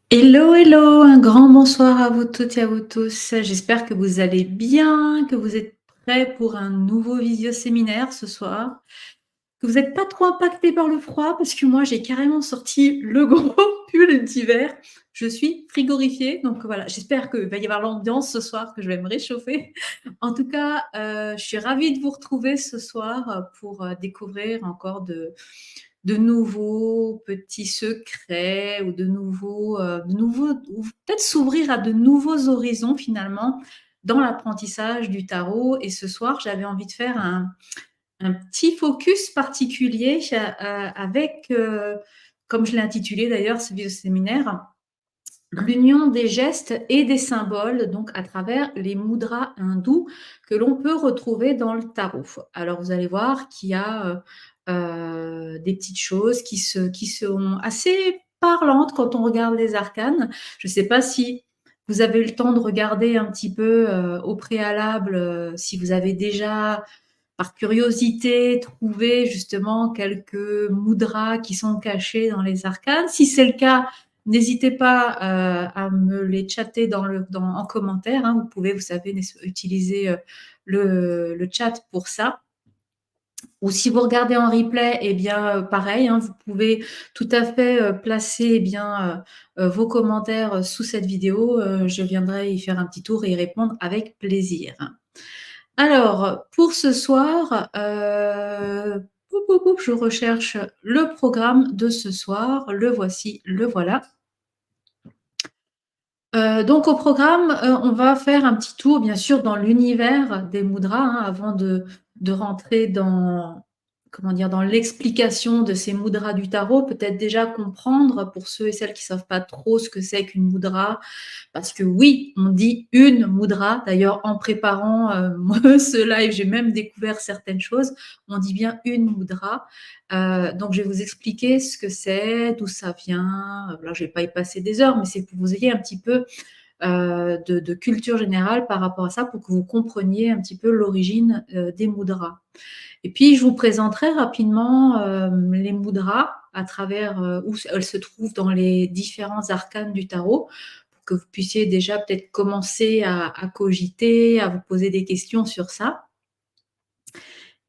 Hello, hello, un grand bonsoir à vous toutes et à vous tous. J'espère que vous allez bien, que vous êtes prêts pour un nouveau visio-séminaire ce soir, que vous n'êtes pas trop impactés par le froid parce que moi j'ai carrément sorti le gros pull d'hiver. Je suis frigorifiée, donc voilà, j'espère qu'il va y avoir l'ambiance ce soir, que je vais me réchauffer. En tout cas, je suis ravie de vous retrouver ce soir pour découvrir encore de nouveaux petits secrets ou de nouveaux ou peut-être s'ouvrir à de nouveaux horizons finalement dans l'apprentissage du tarot. Et ce soir, j'avais envie de faire un petit focus particulier avec, comme je l'ai intitulé d'ailleurs ce séminaire, l'union des gestes et des symboles, donc à travers les mudras hindous que l'on peut retrouver dans le tarot. Alors vous allez voir qu'il y a des petites choses qui sont assez parlantes quand on regarde les arcanes. Je ne sais pas si vous avez eu le temps de regarder un petit peu au préalable, si vous avez déjà, par curiosité, trouvé justement quelques mudras qui sont cachés dans les arcanes. Si c'est le cas, n'hésitez pas à me les chatter en commentaire, hein. Vous pouvez, vous savez, utiliser le chat pour ça. Ou si vous regardez en replay, eh bien, pareil, hein, vous pouvez tout à fait placer eh bien, vos commentaires sous cette vidéo. Je viendrai y faire un petit tour et y répondre avec plaisir. Alors, pour ce soir, poup, poup, poup, je recherche le programme de ce soir. Le voici, le voilà. Donc au programme, on va faire un petit tour, bien sûr, dans l'univers des mudras, hein, avant de rentrer dans, comment dire? Dans l'explication de ces mudras du tarot. Peut-être déjà comprendre, pour ceux et celles qui savent pas trop ce que c'est qu'une mudra, parce que oui, on dit une mudra. D'ailleurs, en préparant, moi ce live, j'ai même découvert certaines choses. On dit bien une mudra. Donc je vais vous expliquer ce que c'est, d'où ça vient. Là, je vais pas y passer des heures, mais c'est pour que vous ayez un petit peu de culture générale par rapport à ça, pour que vous compreniez un petit peu l'origine des mudras. Et puis, je vous présenterai rapidement les mudras à travers où elles se trouvent dans les différents arcanes du tarot, pour que vous puissiez déjà peut-être commencer à cogiter, à vous poser des questions sur ça.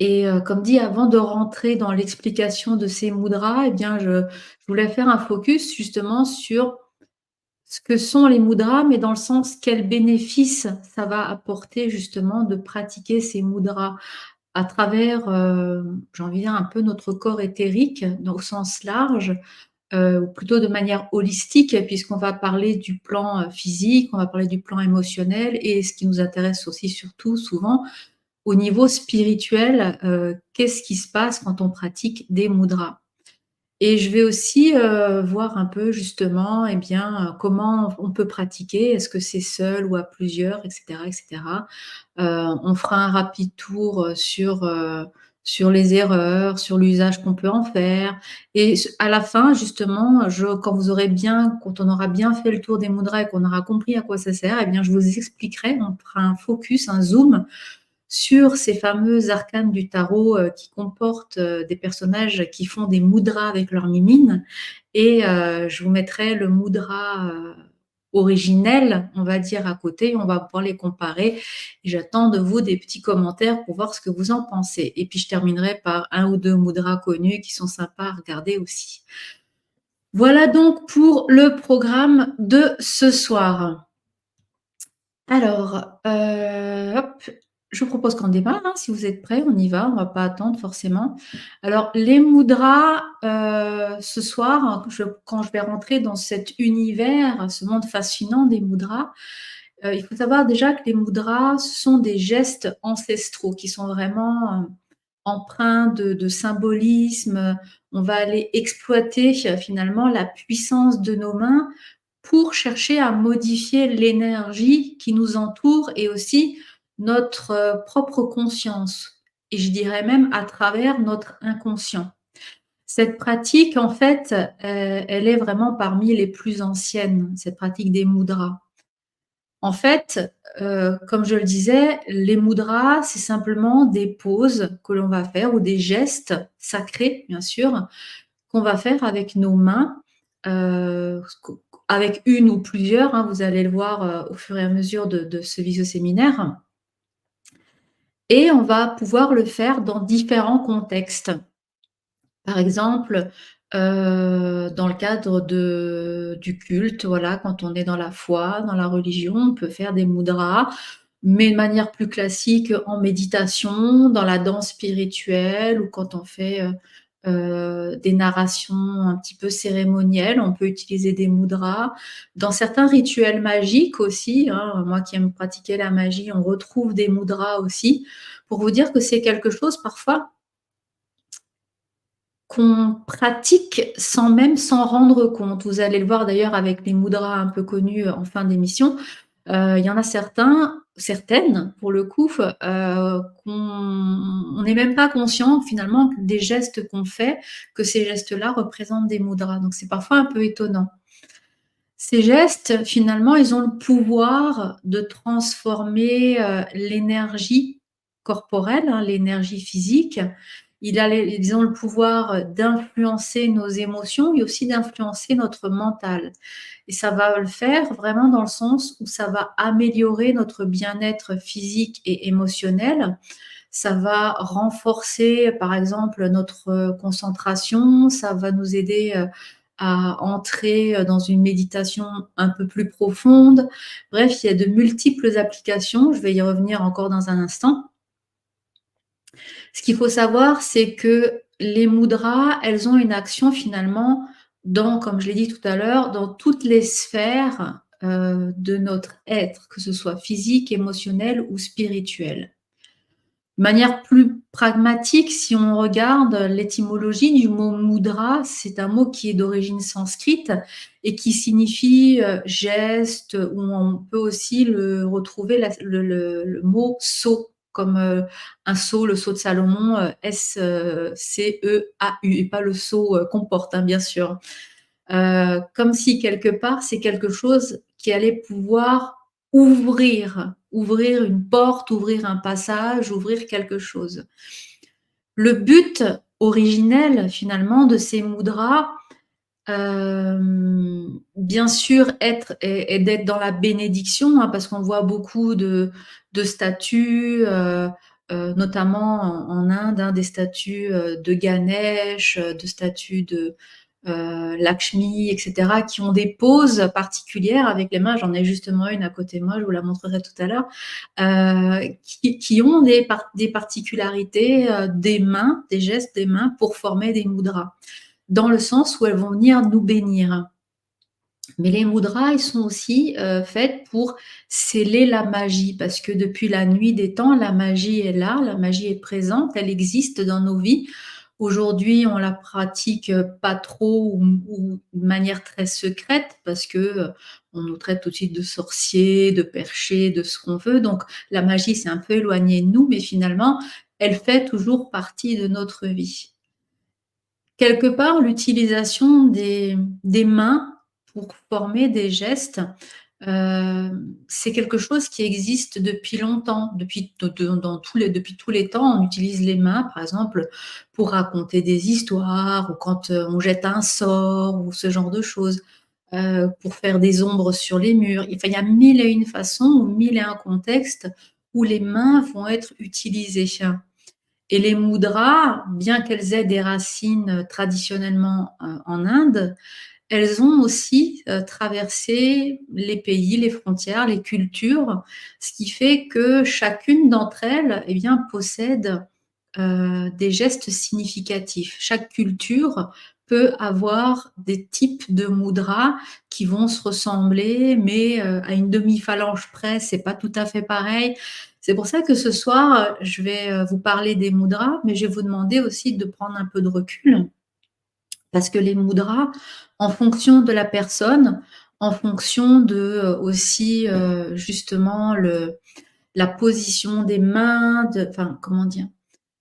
Et comme dit, avant de rentrer dans l'explication de ces mudras, eh bien, je voulais faire un focus justement sur ce que sont les mudras, mais dans le sens quels bénéfices ça va apporter justement de pratiquer ces mudras à travers, j'ai envie de dire un peu notre corps éthérique, au sens large, ou plutôt de manière holistique, puisqu'on va parler du plan physique, on va parler du plan émotionnel, et ce qui nous intéresse aussi surtout souvent, au niveau spirituel, qu'est-ce qui se passe quand on pratique des mudras? Et je vais aussi voir un peu justement, eh bien, comment on peut pratiquer. Est-ce que c'est seul ou à plusieurs, et cetera, et cetera. On fera un rapide tour sur les erreurs, sur l'usage qu'on peut en faire, et à la fin justement, quand on aura bien fait le tour des mudras et qu'on aura compris à quoi ça sert, eh bien, je vous expliquerai, on fera un focus, un zoom sur ces fameux arcanes du tarot qui comportent des personnages qui font des mudras avec leurs mimines, et je vous mettrai le mudra originel, on va dire, à côté. On va pouvoir les comparer, et j'attends de vous des petits commentaires pour voir ce que vous en pensez. Et puis je terminerai par un ou deux mudras connus qui sont sympas à regarder aussi. Voilà donc pour le programme de ce soir. Alors, hop, je vous propose qu'on démarre, hein, si vous êtes prêts, on y va, on ne va pas attendre forcément. Alors les mudras, ce soir, hein, quand je vais rentrer dans cet univers, ce monde fascinant des mudras, il faut savoir déjà que les mudras, ce sont des gestes ancestraux qui sont vraiment, empreints de symbolisme. On va aller exploiter finalement la puissance de nos mains pour chercher à modifier l'énergie qui nous entoure, et aussi notre propre conscience, et je dirais même à travers notre inconscient. Cette pratique, en fait, elle est vraiment parmi les plus anciennes, cette pratique des mudras. En fait, comme je le disais, les mudras, c'est simplement des poses que l'on va faire, ou des gestes sacrés, bien sûr, qu'on va faire avec nos mains, avec une ou plusieurs, hein, vous allez le voir, au fur et à mesure de ce visio-séminaire et on va pouvoir le faire dans différents contextes. Par exemple, dans le cadre du culte, voilà, quand on est dans la foi, dans la religion, on peut faire des mudras, mais de manière plus classique en méditation, dans la danse spirituelle ou quand on fait, des narrations un petit peu cérémonielles, on peut utiliser des mudras. Dans certains rituels magiques aussi, hein, moi qui aime pratiquer la magie, on retrouve des mudras aussi, pour vous dire que c'est quelque chose parfois qu'on pratique sans même s'en rendre compte. Vous allez le voir d'ailleurs avec les mudras un peu connus en fin d'émission. Il y en a certaines pour le coup, on n'est même pas conscient finalement des gestes qu'on fait, que ces gestes-là représentent des mudras. Donc c'est parfois un peu étonnant. Ces gestes, finalement, ils ont le pouvoir de transformer, l'énergie corporelle, hein, l'énergie physique. Ils ont le pouvoir d'influencer nos émotions et aussi d'influencer notre mental. Et ça va le faire vraiment dans le sens où ça va améliorer notre bien-être physique et émotionnel. Ça va renforcer, par exemple, notre concentration, ça va nous aider, à entrer, dans une méditation un peu plus profonde. Bref, il y a de multiples applications, je vais y revenir encore dans un instant. Ce qu'il faut savoir, c'est que les mudras, elles ont une action finalement dans, comme je l'ai dit tout à l'heure, dans toutes les sphères, de notre être, que ce soit physique, émotionnel ou spirituel. De manière plus pragmatique, si on regarde l'étymologie du mot mudra, c'est un mot qui est d'origine sanskrite et qui signifie, geste, ou on peut aussi le retrouver le mot sceau, comme, un sceau, le sceau de Salomon, S-C-E-A-U et pas le sceau, qu'on porte, hein, bien sûr. Comme si quelque part, c'est quelque chose qui allait pouvoir ouvrir une porte, ouvrir un passage, ouvrir quelque chose. Le but originel finalement de ces mudras, bien sûr est d'être dans la bénédiction, hein, parce qu'on voit beaucoup de statues, notamment en Inde, hein, des statues, de Ganesh, de statues de Lakshmi, etc., qui ont des poses particulières avec les mains. J'en ai justement une à côté de moi, je vous la montrerai tout à l'heure, qui ont des particularités des mains, des gestes des mains pour former des mudras, dans le sens où elles vont venir nous bénir. Mais les mudras, ils sont aussi faites pour sceller la magie, parce que depuis la nuit des temps, la magie est là, la magie est présente, elle existe dans nos vies. Aujourd'hui, on la pratique pas trop ou de manière très secrète parce que on nous traite tout de suite de sorciers, de perchés, de ce qu'on veut. Donc la magie s'est un peu éloignée de nous, mais finalement, elle fait toujours partie de notre vie. Quelque part, l'utilisation des mains pour former des gestes, c'est quelque chose qui existe depuis longtemps. Depuis tous les temps, on utilise les mains, par exemple, pour raconter des histoires ou quand, on jette un sort ou ce genre de choses, pour faire des ombres sur les murs. Enfin, il y a mille et une façons ou mille et un contextes où les mains vont être utilisées. Et les mudras, bien qu'elles aient des racines traditionnellement en Inde, elles ont aussi traversé les pays, les frontières, les cultures, ce qui fait que chacune d'entre elles, eh bien, possède des gestes significatifs. Chaque culture peut avoir des types de mudras qui vont se ressembler, mais à une demi-phalange près, c'est pas tout à fait pareil. C'est pour ça que ce soir, je vais vous parler des mudras, mais je vais vous demander aussi de prendre un peu de recul, parce que les mudras, en fonction de la personne, en fonction de aussi justement la position des mains, enfin comment dire,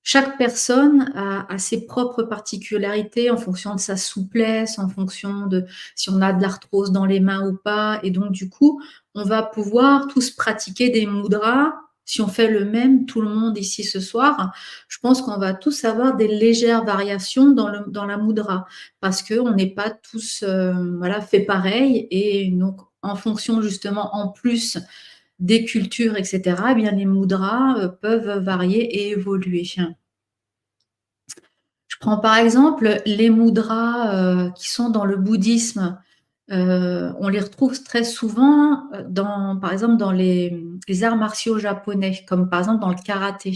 chaque personne a ses propres particularités en fonction de sa souplesse, en fonction de si on a de l'arthrose dans les mains ou pas. Et donc, du coup, on va pouvoir tous pratiquer des mudras si on fait le même, tout le monde ici ce soir, je pense qu'on va tous avoir des légères variations dans la mudra parce qu'on n'est pas tous voilà, fait pareil et donc en fonction justement en plus des cultures, etc., eh bien les mudras peuvent varier et évoluer. Je prends par exemple les mudras qui sont dans le bouddhisme. On les retrouve très souvent par exemple, dans les arts martiaux japonais, comme par exemple dans le karaté.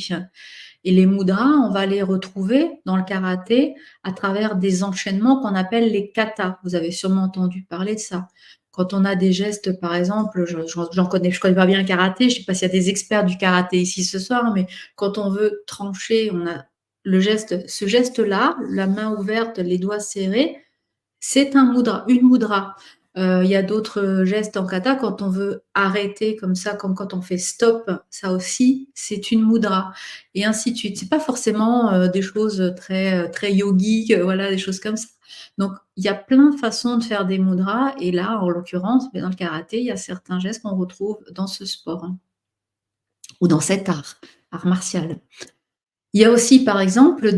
Et les mudras, on va les retrouver dans le karaté à travers des enchaînements qu'on appelle les katas. Vous avez sûrement entendu parler de ça. Quand on a des gestes, par exemple, je connais pas bien le karaté, je sais pas s'il y a des experts du karaté ici ce soir, mais quand on veut trancher, on a ce geste-là, la main ouverte, les doigts serrés, c'est un mudra, une mudra. Il y a d'autres gestes en kata quand on veut arrêter comme ça, comme quand on fait stop, ça aussi, c'est une mudra et ainsi de suite. C'est pas forcément des choses très yogiques, voilà, des choses comme ça. Donc, il y a plein de façons de faire des mudras et là, en l'occurrence, dans le karaté, il y a certains gestes qu'on retrouve dans ce sport ou dans cet art martial. Il y a aussi, par exemple,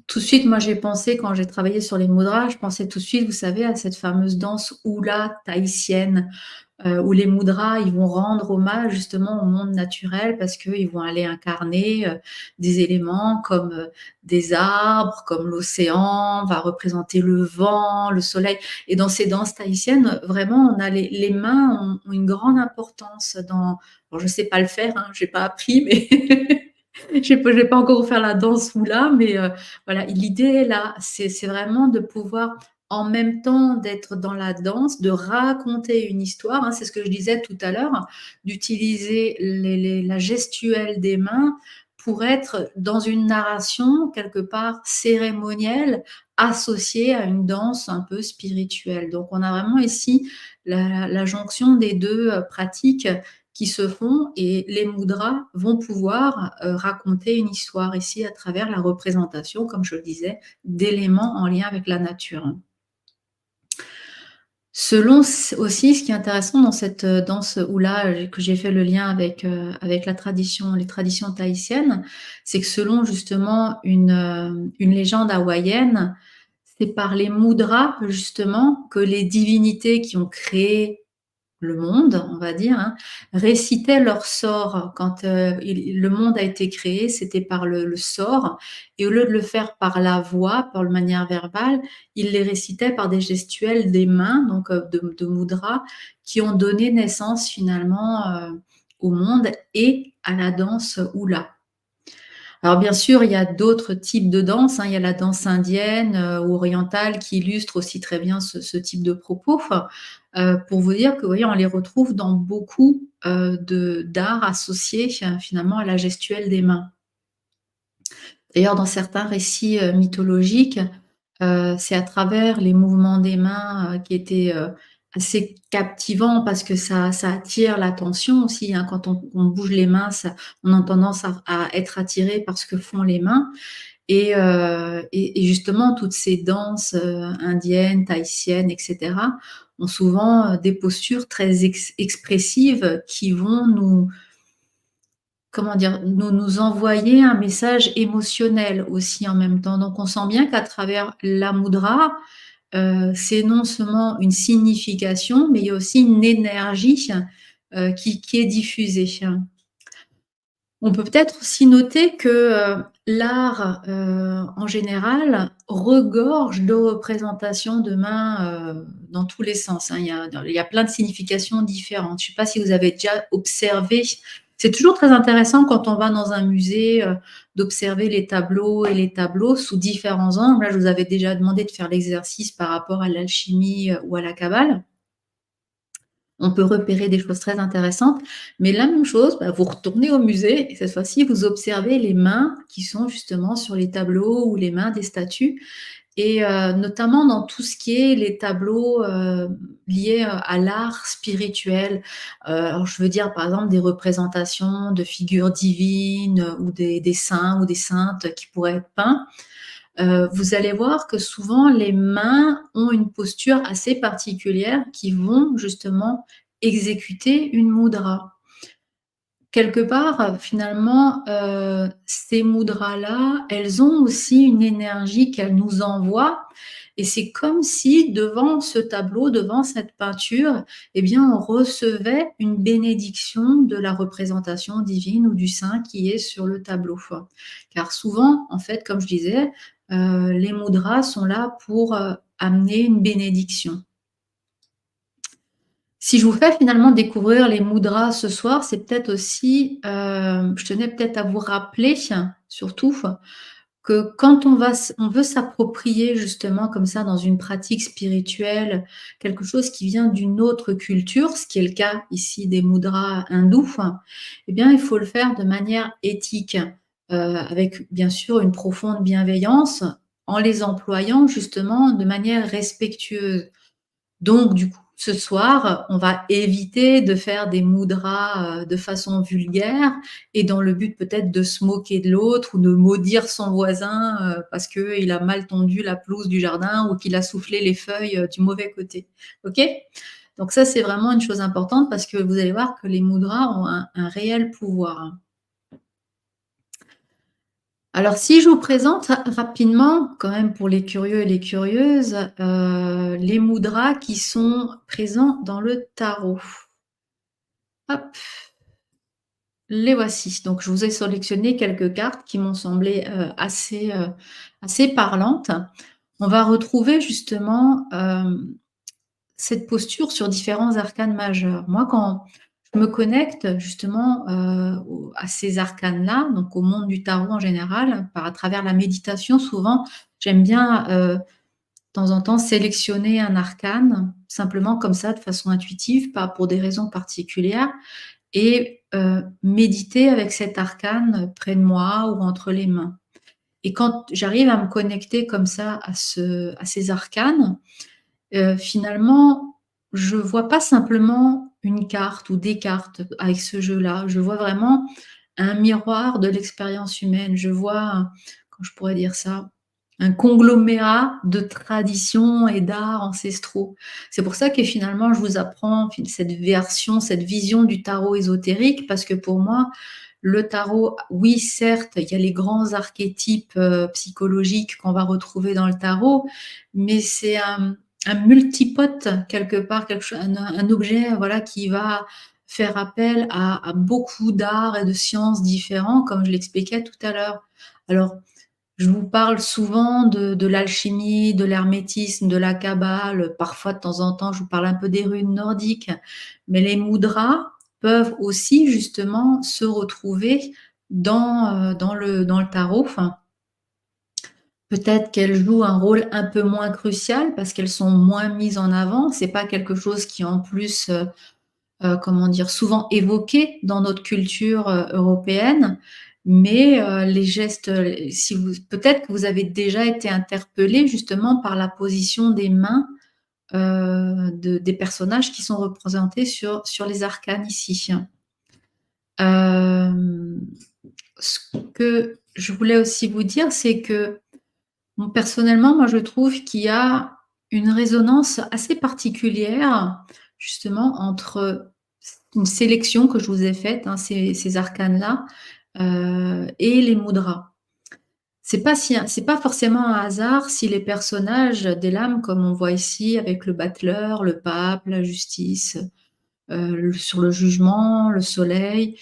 tout de suite, moi, j'ai pensé quand j'ai travaillé sur les mudras, je pensais tout de suite, vous savez, à cette fameuse danse hula tahitienne, où les mudras, ils vont rendre hommage justement au monde naturel parce qu'ils vont aller incarner des éléments comme des arbres, comme l'océan, va représenter le vent, le soleil. Et dans ces danses tahitiennes, vraiment, les mains ont une grande importance dans. Bon, je ne sais pas le faire, hein, je n'ai pas appris, mais je vais pas encore faire la danse hula, mais voilà, l'idée est là, c'est vraiment de pouvoir, en même temps d'être dans la danse, de raconter une histoire, hein, c'est ce que je disais tout à l'heure, d'utiliser la gestuelle des mains pour être dans une narration quelque part cérémonielle, associée à une danse un peu spirituelle. Donc on a vraiment ici la jonction des deux pratiques qui se font et les mudras vont pouvoir raconter une histoire ici à travers la représentation, comme je le disais, d'éléments en lien avec la nature. Selon aussi, ce qui est intéressant dans cette danse hula, que j'ai fait le lien avec les traditions tahitiennes, c'est que selon justement une légende hawaïenne, c'est par les mudras justement que les divinités qui ont créé le monde, on va dire, hein, récitaient leur sort. Quand le monde a été créé, c'était par le sort, et au lieu de le faire par la voix, par la manière verbale, ils les récitaient par des gestuels des mains, donc de mudras, qui ont donné naissance finalement au monde et à la danse hula. Alors bien sûr, il y a d'autres types de danse, hein. Il y a la danse indienne ou orientale qui illustre aussi très bien ce type de propos. Pour vous dire que, vous voyez, on les retrouve dans beaucoup d'arts associés finalement à la gestuelle des mains. D'ailleurs, dans certains récits mythologiques, c'est à travers les mouvements des mains qui étaient assez captivants parce que ça attire l'attention aussi, hein. Quand on bouge les mains, on a tendance à être attiré par ce que font les mains. Et justement, toutes ces danses indiennes, tahitiennes, etc., ont souvent des postures très expressives qui vont nous envoyer un message émotionnel aussi en même temps. Donc on sent bien qu'à travers la mudra, c'est non seulement une signification, mais il y a aussi une énergie qui est diffusée. On peut peut-être aussi noter que l'art, en général, regorge de représentations de mains dans tous les sens, hein. Il y a plein de significations différentes. Je ne sais pas si vous avez déjà observé. C'est toujours très intéressant quand on va dans un musée d'observer les tableaux et les tableaux sous différents angles. Là, je vous avais déjà demandé de faire l'exercice par rapport à l'alchimie ou à la Kabbale. On peut repérer des choses très intéressantes, mais la même chose, vous retournez au musée et cette fois-ci, vous observez les mains qui sont justement sur les tableaux ou les mains des statues et notamment dans tout ce qui est les tableaux liés à l'art spirituel. Alors je veux dire, par exemple, des représentations de figures divines ou des saints ou des saintes qui pourraient être peints. Vous allez voir que souvent les mains ont une posture assez particulière qui vont justement exécuter une mudra. quelque part, finalement, ces mudras-là, elles ont aussi une énergie qu'elles nous envoient et c'est comme si devant ce tableau, devant cette peinture, eh bien, on recevait une bénédiction de la représentation divine ou du saint qui est sur le tableau. Car souvent, en fait, comme je disais, les mudras sont là pour, amener une bénédiction. Si je vous fais finalement découvrir les mudras ce soir, c'est peut-être aussi, je tenais peut-être à vous rappeler, surtout, que quand on veut s'approprier justement comme ça dans une pratique spirituelle, quelque chose qui vient d'une autre culture, ce qui est le cas ici des mudras hindous, eh bien il faut le faire de manière éthique, avec bien sûr une profonde bienveillance, en les employant justement de manière respectueuse. Donc du coup, ce soir, on va éviter de faire des mudras, de façon vulgaire et dans le but peut-être de se moquer de l'autre ou de maudire son voisin, parce qu'il a mal tondu la pelouse du jardin ou qu'il a soufflé les feuilles, du mauvais côté. OK? Donc ça, c'est vraiment une chose importante parce que vous allez voir que les mudras ont un réel pouvoir, hein. Alors si je vous présente rapidement, quand même pour les curieux et les curieuses, les mudras qui sont présents dans le tarot. Hop, les voici. Donc je vous ai sélectionné quelques cartes qui m'ont semblé, assez parlantes. On va retrouver justement, cette posture sur différents arcanes majeurs. Moi, quand je me connecte justement, à ces arcanes-là, donc au monde du tarot en général, à travers la méditation, souvent, j'aime bien, de temps en temps, sélectionner un arcane, simplement comme ça, de façon intuitive, pas pour des raisons particulières et méditer avec cet arcane près de moi ou entre les mains. Et quand j'arrive à me connecter comme ça à ces arcanes, finalement, je vois pas simplement une carte ou des cartes avec ce jeu-là. Je vois vraiment un miroir de l'expérience humaine. Je vois, comment je pourrais dire ça? Un conglomérat de traditions et d'arts ancestraux. C'est pour ça que finalement je vous apprends cette version, cette vision du tarot ésotérique parce que pour moi, le tarot, oui certes, il y a les grands archétypes, psychologiques qu'on va retrouver dans le tarot, mais c'est un multipote quelque part, un objet voilà, qui va faire appel à beaucoup d'arts et de sciences différents, comme je l'expliquais tout à l'heure. Alors, je vous parle souvent de l'alchimie, de l'hermétisme, de la kabbale, parfois de temps en temps, je vous parle un peu des runes nordiques, mais les mudras peuvent aussi justement se retrouver dans le tarot. Enfin, peut-être qu'elles jouent un rôle un peu moins crucial parce qu'elles sont moins mises en avant. C'est pas quelque chose qui en plus, comment dire? Souvent évoqué dans notre culture, européenne. Mais, les gestes, si vous peut-être que vous avez déjà été interpellés justement par la position des mains, des personnages qui sont représentés sur les arcanes ici. Hem, Ce que je voulais aussi vous dire, c'est que bon, personnellement, moi, je trouve qu'il y a une résonance assez particulière, justement, entre une sélection que je vous ai faite, hein, ces arcanes-là, et les mudras. C'est pas forcément un hasard si les personnages des lames, comme on voit ici avec le battleur, le pape, la justice, sur le jugement, le soleil,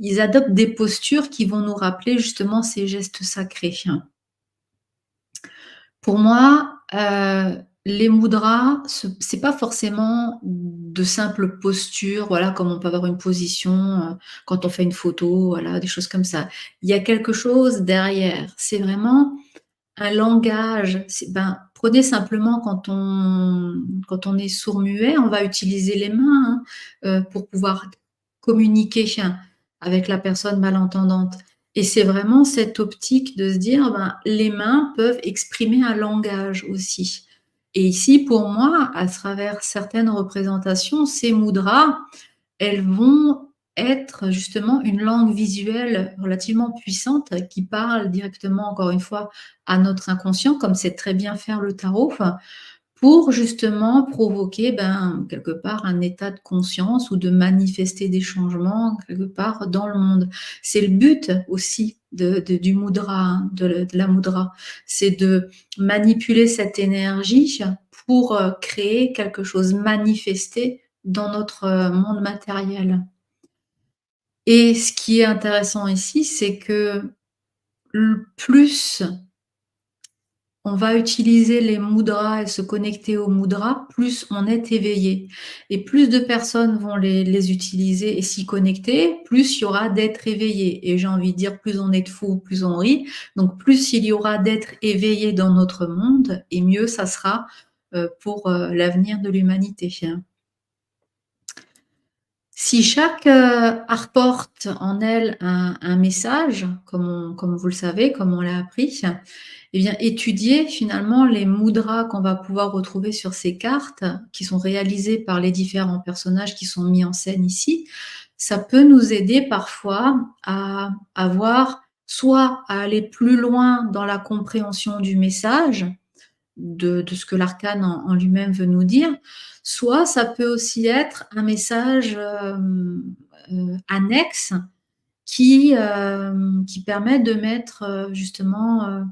ils adoptent des postures qui vont nous rappeler justement ces gestes sacrés. Pour moi, les mudras, c'est pas forcément de simples postures, voilà, comme on peut avoir une position, quand on fait une photo, voilà, des choses comme ça. Il y a quelque chose derrière. C'est vraiment un langage. Prenez simplement quand on est sourd-muet, on va utiliser les mains, hein, pour pouvoir communiquer, avec la personne malentendante. Et c'est vraiment cette optique de se dire, les mains peuvent exprimer un langage aussi. Et ici, pour moi, à travers certaines représentations, ces mudras, elles vont être justement une langue visuelle relativement puissante qui parle directement, encore une fois, à notre inconscient, comme c'est très bien faire le tarot, pour justement provoquer, ben, quelque part un état de conscience ou de manifester des changements quelque part dans le monde. C'est le but aussi du mudra, hein, de la mudra. C'est de manipuler cette énergie pour, créer quelque chose, manifester dans notre, monde matériel. Et ce qui est intéressant ici, c'est que plus on va utiliser les mudras et se connecter aux mudras, plus on est éveillé et plus de personnes vont les utiliser et s'y connecter, plus il y aura d'êtres éveillés et j'ai envie de dire plus on est de fous, plus on rit, donc plus il y aura d'êtres éveillés dans notre monde et mieux ça sera, pour, l'avenir de l'humanité. Si chaque, apporte en elle un message, comme vous le savez, comme on l'a appris, eh bien, étudier finalement les mudras qu'on va pouvoir retrouver sur ces cartes, qui sont réalisées par les différents personnages qui sont mis en scène ici, ça peut nous aider parfois à avoir soit à aller plus loin dans la compréhension du message, de ce que l'arcane en lui-même veut nous dire, soit ça peut aussi être un message, annexe qui permet de mettre, justement,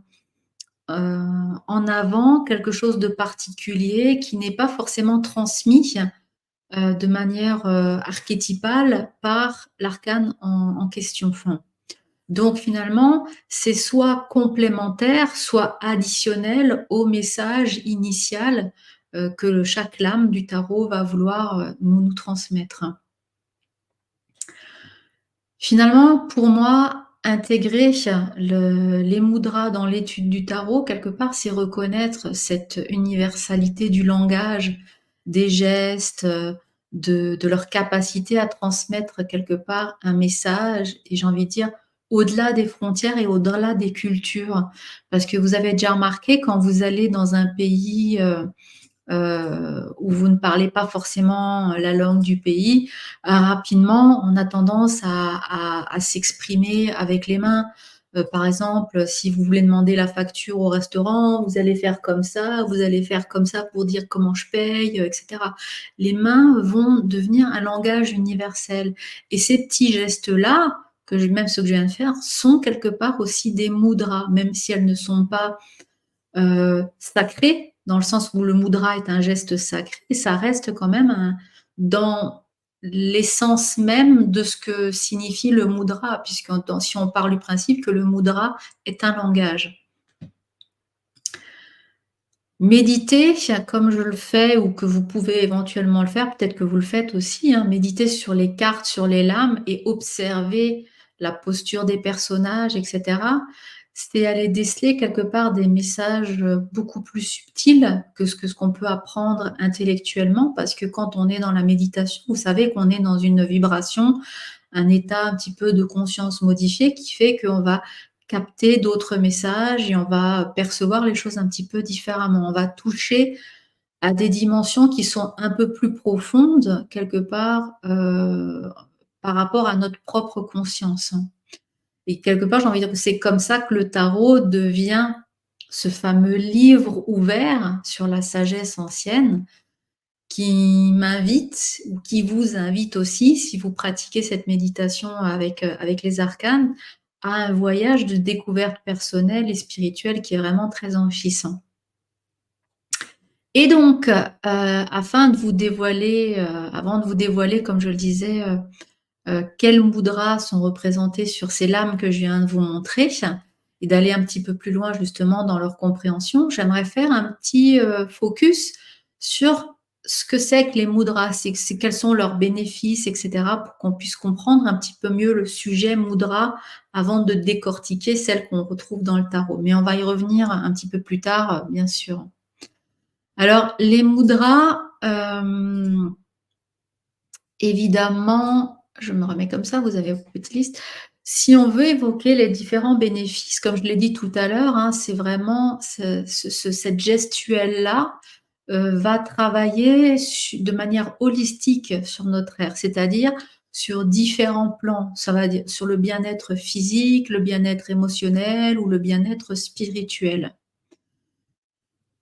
en avant quelque chose de particulier qui n'est pas forcément transmis, de manière, archétypale par l'arcane en question. Enfin, donc finalement, c'est soit complémentaire, soit additionnel au message initial, que chaque lame du tarot va vouloir, nous transmettre. Finalement, pour moi, intégrer les mudras dans l'étude du tarot, quelque part, c'est reconnaître cette universalité du langage, des gestes, de leur capacité à transmettre quelque part un message et j'ai envie de dire, au-delà des frontières et au-delà des cultures. Parce que vous avez déjà remarqué quand vous allez dans un pays, où vous ne parlez pas forcément la langue du pays, rapidement, on a tendance à s'exprimer avec les mains. Par exemple, si vous voulez demander la facture au restaurant, vous allez faire comme ça, vous allez faire comme ça pour dire comment je paye, et cetera. Les mains vont devenir un langage universel et ces petits gestes-là, même ceux que je viens de faire, sont quelque part aussi des mudras, même si elles ne sont pas sacré, dans le sens où le mudra est un geste sacré, ça reste quand même dans l'essence même de ce que signifie le mudra, puisque si on part du principe que le mudra est un langage. Méditer, comme je le fais ou que vous pouvez éventuellement le faire, peut-être que vous le faites aussi, hein, méditer sur les cartes, sur les lames et observer la posture des personnages, etc. C'est aller déceler quelque part des messages beaucoup plus subtils que ce qu'on peut apprendre intellectuellement, parce que quand on est dans la méditation, vous savez qu'on est dans une vibration, un état un petit peu de conscience modifié qui fait qu'on va capter d'autres messages et on va percevoir les choses un petit peu différemment. On va toucher à des dimensions qui sont un peu plus profondes quelque part, par rapport à notre propre conscience. Et quelque part, j'ai envie de dire que c'est comme ça que le tarot devient ce fameux livre ouvert sur la sagesse ancienne qui m'invite ou qui vous invite aussi, si vous pratiquez cette méditation avec les arcanes, à un voyage de découverte personnelle et spirituelle qui est vraiment très enrichissant. Et donc, afin de vous dévoiler, avant de vous dévoiler, comme je le disais, quels mudras sont représentés sur ces lames que je viens de vous montrer et d'aller un petit peu plus loin justement dans leur compréhension, j'aimerais faire un petit, focus sur ce que c'est que les mudras, c'est quels sont leurs bénéfices et cetera, pour qu'on puisse comprendre un petit peu mieux le sujet mudra avant de décortiquer celles qu'on retrouve dans le tarot. Mais on va y revenir un petit peu plus tard, bien sûr. Alors les mudras, évidemment, je me remets comme ça, vous avez votre petite liste. Si on veut évoquer les différents bénéfices, comme je l'ai dit tout à l'heure, hein, c'est vraiment cette gestuelle-là va travailler de manière holistique sur notre ère, c'est-à-dire sur différents plans. Ça va dire sur le bien-être physique, le bien-être émotionnel ou le bien-être spirituel.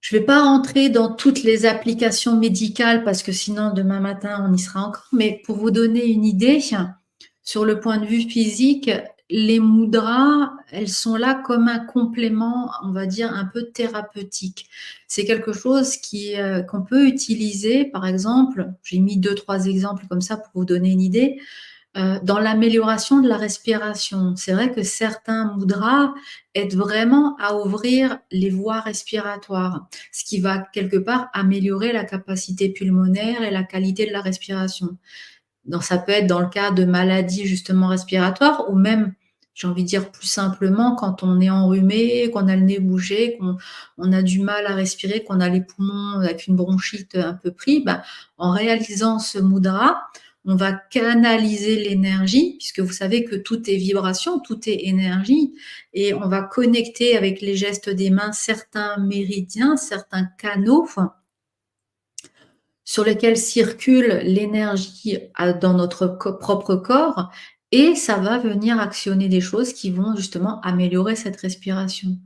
Je ne vais pas rentrer dans toutes les applications médicales parce que sinon demain matin on y sera encore, mais pour vous donner une idée, sur le point de vue physique, les mudras, elles sont là comme un complément, on va dire, un peu thérapeutique. C'est quelque chose qu'on peut utiliser, par exemple, j'ai mis 2-3 exemples comme ça pour vous donner une idée. Dans l'amélioration de la respiration. C'est vrai que certains mudras aident vraiment à ouvrir les voies respiratoires, ce qui va quelque part améliorer la capacité pulmonaire et la qualité de la respiration. Donc ça peut être dans le cas de maladies justement respiratoires ou même, j'ai envie de dire plus simplement, quand on est enrhumé, qu'on a le nez bougé, qu'on a du mal à respirer, qu'on a les poumons avec une bronchite un peu pris, bah, en réalisant ce mudra, on va canaliser l'énergie, puisque vous savez que tout est vibration, tout est énergie, et on va connecter avec les gestes des mains certains méridiens, certains canaux, sur lesquels circule l'énergie dans notre propre corps, et ça va venir actionner des choses qui vont justement améliorer cette respiration.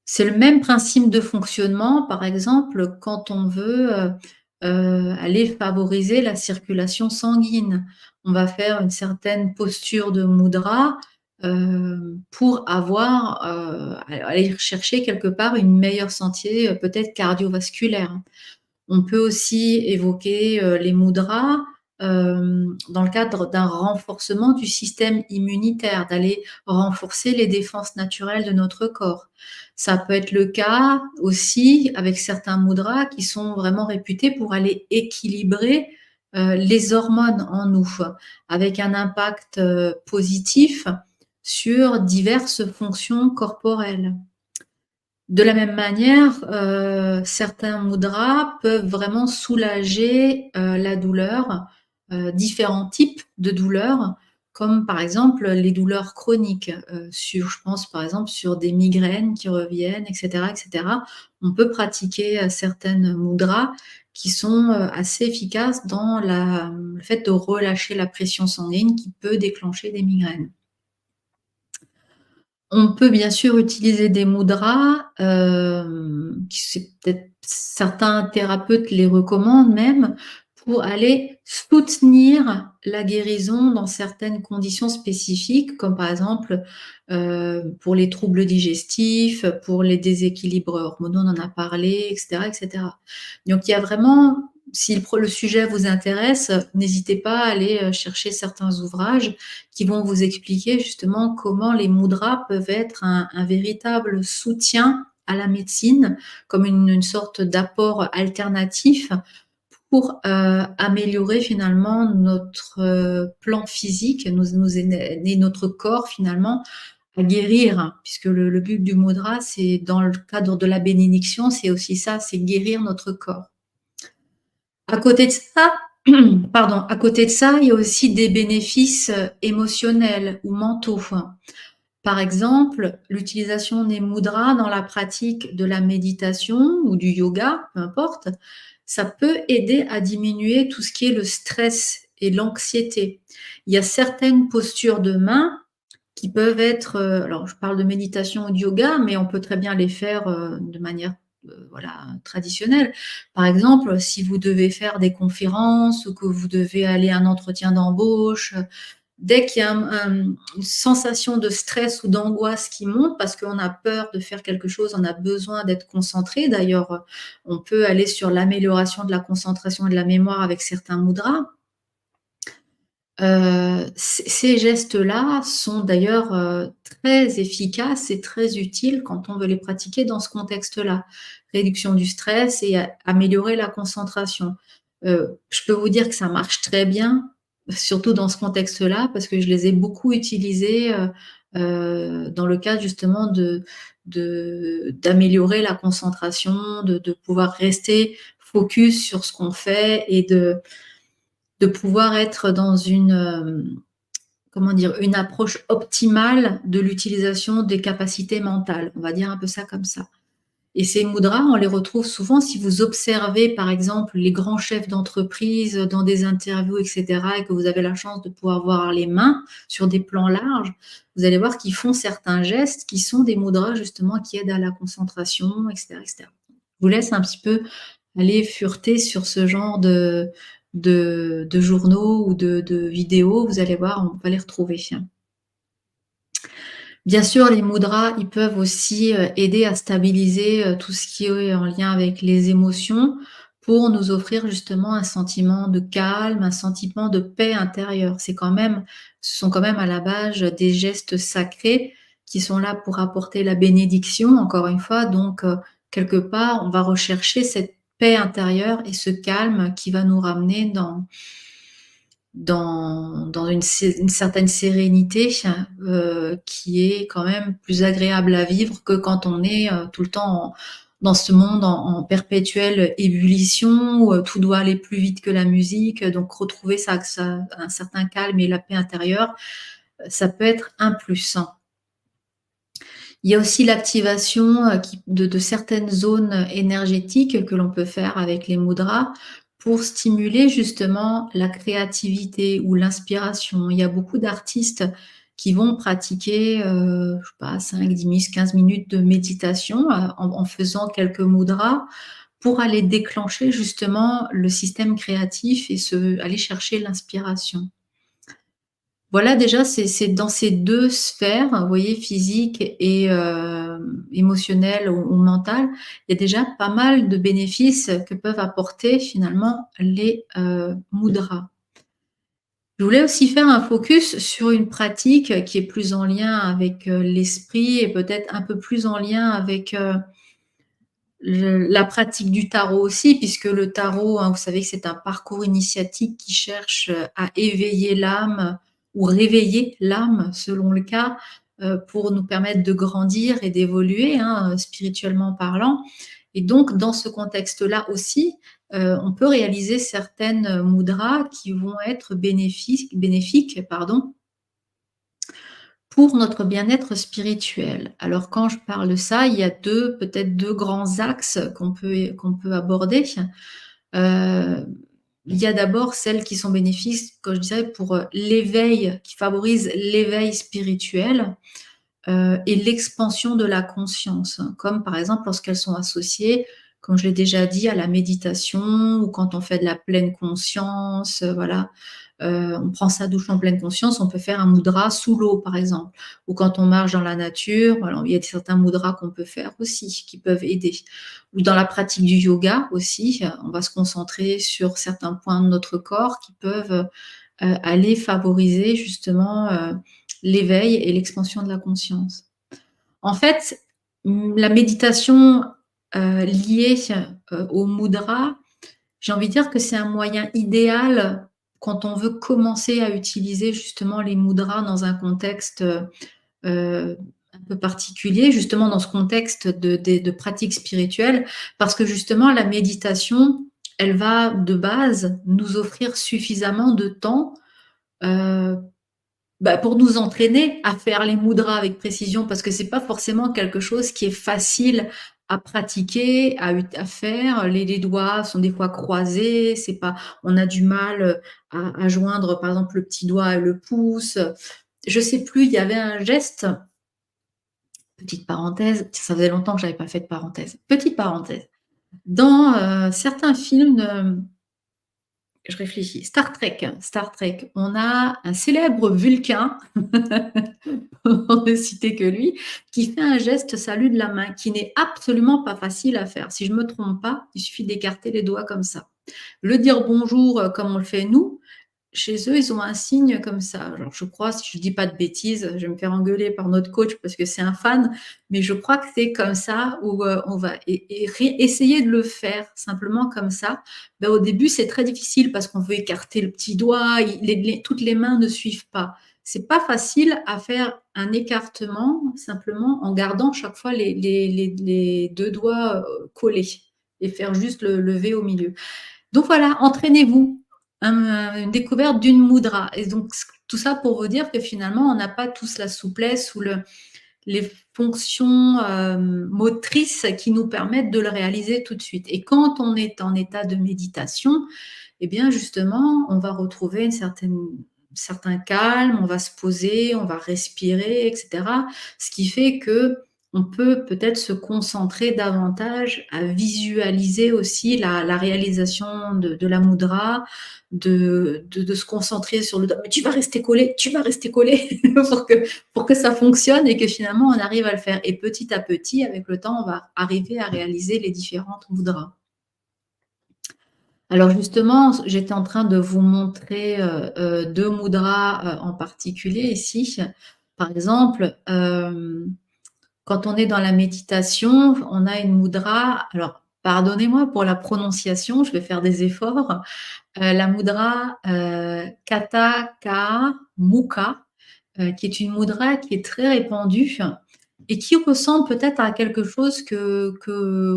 C'est le même principe de fonctionnement, par exemple, quand on veut aller favoriser la circulation sanguine. On va faire une certaine posture de mudra pour avoir, aller chercher quelque part une meilleure santé, peut-être cardiovasculaire. On peut aussi évoquer les mudras dans le cadre d'un renforcement du système immunitaire, d'aller renforcer les défenses naturelles de notre corps. Ça peut être le cas aussi avec certains mudras qui sont vraiment réputés pour aller équilibrer les hormones en nous, avec un impact positif sur diverses fonctions corporelles. De la même manière, certains mudras peuvent vraiment soulager la douleur, différents types de douleurs, comme par exemple les douleurs chroniques, je pense par exemple sur des migraines qui reviennent, et cetera, et cetera. On peut pratiquer certaines mudras qui sont assez efficaces dans le fait de relâcher la pression sanguine qui peut déclencher des migraines. On peut bien sûr utiliser des mudras, qui c'est peut-être certains thérapeutes les recommandent même, pour aller soutenir la guérison dans certaines conditions spécifiques, comme par exemple, pour les troubles digestifs, pour les déséquilibres hormonaux, on en a parlé, et cetera, et cetera. Donc il y a vraiment, si le sujet vous intéresse, n'hésitez pas à aller, chercher certains ouvrages qui vont vous expliquer justement comment les mudras peuvent être un véritable soutien à la médecine, comme une sorte d'apport alternatif pour améliorer finalement notre plan physique, nous aider notre corps finalement à guérir, puisque le but du mudra, c'est dans le cadre de la bénédiction, c'est aussi ça, c'est guérir notre corps. À côté de ça, pardon, à côté de ça, il y a aussi des bénéfices émotionnels ou mentaux. Par exemple, l'utilisation des mudras dans la pratique de la méditation ou du yoga, peu importe, ça peut aider à diminuer tout ce qui est le stress et l'anxiété. Il y a certaines postures de main qui peuvent être, alors je parle de méditation ou de yoga, mais on peut très bien les faire de manière voilà, traditionnelle. Par exemple, si vous devez faire des conférences ou que vous devez aller à un entretien d'embauche, dès qu'il y a une sensation de stress ou d'angoisse qui monte parce qu'on a peur de faire quelque chose, on a besoin d'être concentré. D'ailleurs, on peut aller sur l'amélioration de la concentration et de la mémoire avec certains mudras. Ces gestes-là sont d'ailleurs très efficaces et très utiles quand on veut les pratiquer dans ce contexte-là. Réduction du stress et améliorer la concentration. Je peux vous dire que ça marche très bien, surtout dans ce contexte-là, parce que je les ai beaucoup utilisés dans le cadre justement d'améliorer la concentration, de pouvoir rester focus sur ce qu'on fait et de pouvoir être dans comment dire, une approche optimale de l'utilisation des capacités mentales. On va dire un peu ça comme ça. Et ces mudras, on les retrouve souvent si vous observez, par exemple, les grands chefs d'entreprise dans des interviews, et cetera, et que vous avez la chance de pouvoir voir les mains sur des plans larges, vous allez voir qu'ils font certains gestes qui sont des mudras justement qui aident à la concentration, et cetera, et cetera. vous laisse un petit peu aller fureter sur ce genre de journaux ou de vidéos. Vous allez voir, on va les retrouver. Bien sûr, les mudras, ils peuvent aussi, aider à stabiliser, tout ce qui est en lien avec les émotions, pour nous offrir justement un sentiment de calme, un sentiment de paix intérieure. Ce sont quand même à la base des gestes sacrés qui sont là pour apporter la bénédiction, encore une fois, donc quelque part, on va rechercher cette paix intérieure et ce calme qui va nous ramener dans une certaine sérénité, qui est quand même plus agréable à vivre que quand on est, tout le temps dans ce monde en perpétuelle ébullition où, tout doit aller plus vite que la musique, donc retrouver un certain calme et la paix intérieure, ça peut être un plus. Il y a aussi l'activation, de certaines zones énergétiques que l'on peut faire avec les mudras pour stimuler justement la créativité ou l'inspiration. Il y a beaucoup d'artistes qui vont pratiquer, je sais pas 5-10 minutes, 15 minutes de méditation, en faisant quelques mudras pour aller déclencher justement le système créatif et aller chercher l'inspiration. Voilà, déjà, c'est dans ces 2 sphères, vous voyez, physique et émotionnelle ou mentale, il y a déjà pas mal de bénéfices que peuvent apporter finalement les, mudras. Je voulais aussi faire un focus sur une pratique qui est plus en lien avec, l'esprit et peut-être un peu plus en lien avec, la pratique du tarot aussi, puisque le tarot, hein, vous savez que c'est un parcours initiatique qui cherche à éveiller l'âme ou réveiller l'âme, selon le cas, pour nous permettre de grandir et d'évoluer, hein, spirituellement parlant. Et donc, dans ce contexte-là aussi, on peut réaliser certaines mudras qui vont être bénéfiques, pardon, pour notre bien-être spirituel. Alors quand je parle de ça, il y a peut-être 2 grands axes qu'on peut aborder. Heu, il y a d'abord celles qui sont bénéfiques, comme je dirais, pour, l'éveil, qui favorisent l'éveil spirituel, et l'expansion de la conscience, hein, comme par exemple lorsqu'elles sont associées, comme je l'ai déjà dit, à la méditation ou quand on fait de la pleine conscience, voilà. On prend sa douche en pleine conscience, on peut faire un mudra sous l'eau, par exemple, ou quand on marche dans la nature, voilà, il y a certains mudras qu'on peut faire aussi, qui peuvent aider. Ou dans la pratique du yoga aussi, on va se concentrer sur certains points de notre corps qui peuvent, aller favoriser justement, l'éveil et l'expansion de la conscience. En fait, la méditation, liée, au mudra, j'ai envie de dire que c'est un moyen idéal quand on veut commencer à utiliser justement les mudras dans un contexte, un peu particulier, justement dans ce contexte de pratique spirituelle, parce que justement la méditation, elle va de base nous offrir suffisamment de temps, heu, pour nous entraîner à faire les mudras avec précision, parce que c'est pas forcément quelque chose qui est facile à pratiquer, à faire. Les doigts sont des fois croisés, c'est pas on a du mal, à joindre par exemple le petit doigt et le pouce. Je sais plus, il y avait un geste, petite parenthèse, ça faisait longtemps que j'avais pas fait de parenthèse. Petite parenthèse, dans, certains films, je réfléchis, Star Trek, on a un célèbre Vulcain pour ne citer que lui, qui fait un geste salut de la main, qui n'est absolument pas facile à faire. Si je me trompe pas, il suffit d'écarter les doigts comme ça. Le dire bonjour, comme on le fait nous, chez eux, ils ont un signe comme ça. Alors je crois, si je dis pas de bêtises, je vais me faire engueuler par notre coach parce que c'est un fan, mais je crois que c'est comme ça où, on va essayer de le faire simplement comme ça. Au début, c'est très difficile parce qu'on veut écarter le petit doigt, toutes les mains ne suivent pas. C'est pas facile à faire un écartement simplement en gardant chaque fois les 2 doigts, collés et faire juste le V au milieu. Donc voilà, entraînez-vous. Une découverte d'une mudra et donc tout ça pour vous dire que finalement, on n'a pas tous la souplesse ou les fonctions, motrices qui nous permettent de le réaliser tout de suite et quand on est en état de méditation et bien justement, on va retrouver certain calme, on va se poser, on va respirer et cetera. Ce qui fait que on peut peut-être se concentrer davantage à visualiser aussi la réalisation de la mudra, de se concentrer sur le doigt. Mais tu vas rester collé pour que ça fonctionne et que finalement on arrive à le faire. Et petit à petit, avec le temps, on va arriver à réaliser les différentes mudras. Alors justement, j'étais en train de vous montrer 2 mudras en particulier ici. Par exemple, quand on est dans la méditation, on a une mudra, alors pardonnez-moi pour la prononciation, je vais faire des efforts, la mudra Katha Ka Mukha, qui est une mudra qui est très répandue et qui ressemble peut-être à quelque chose que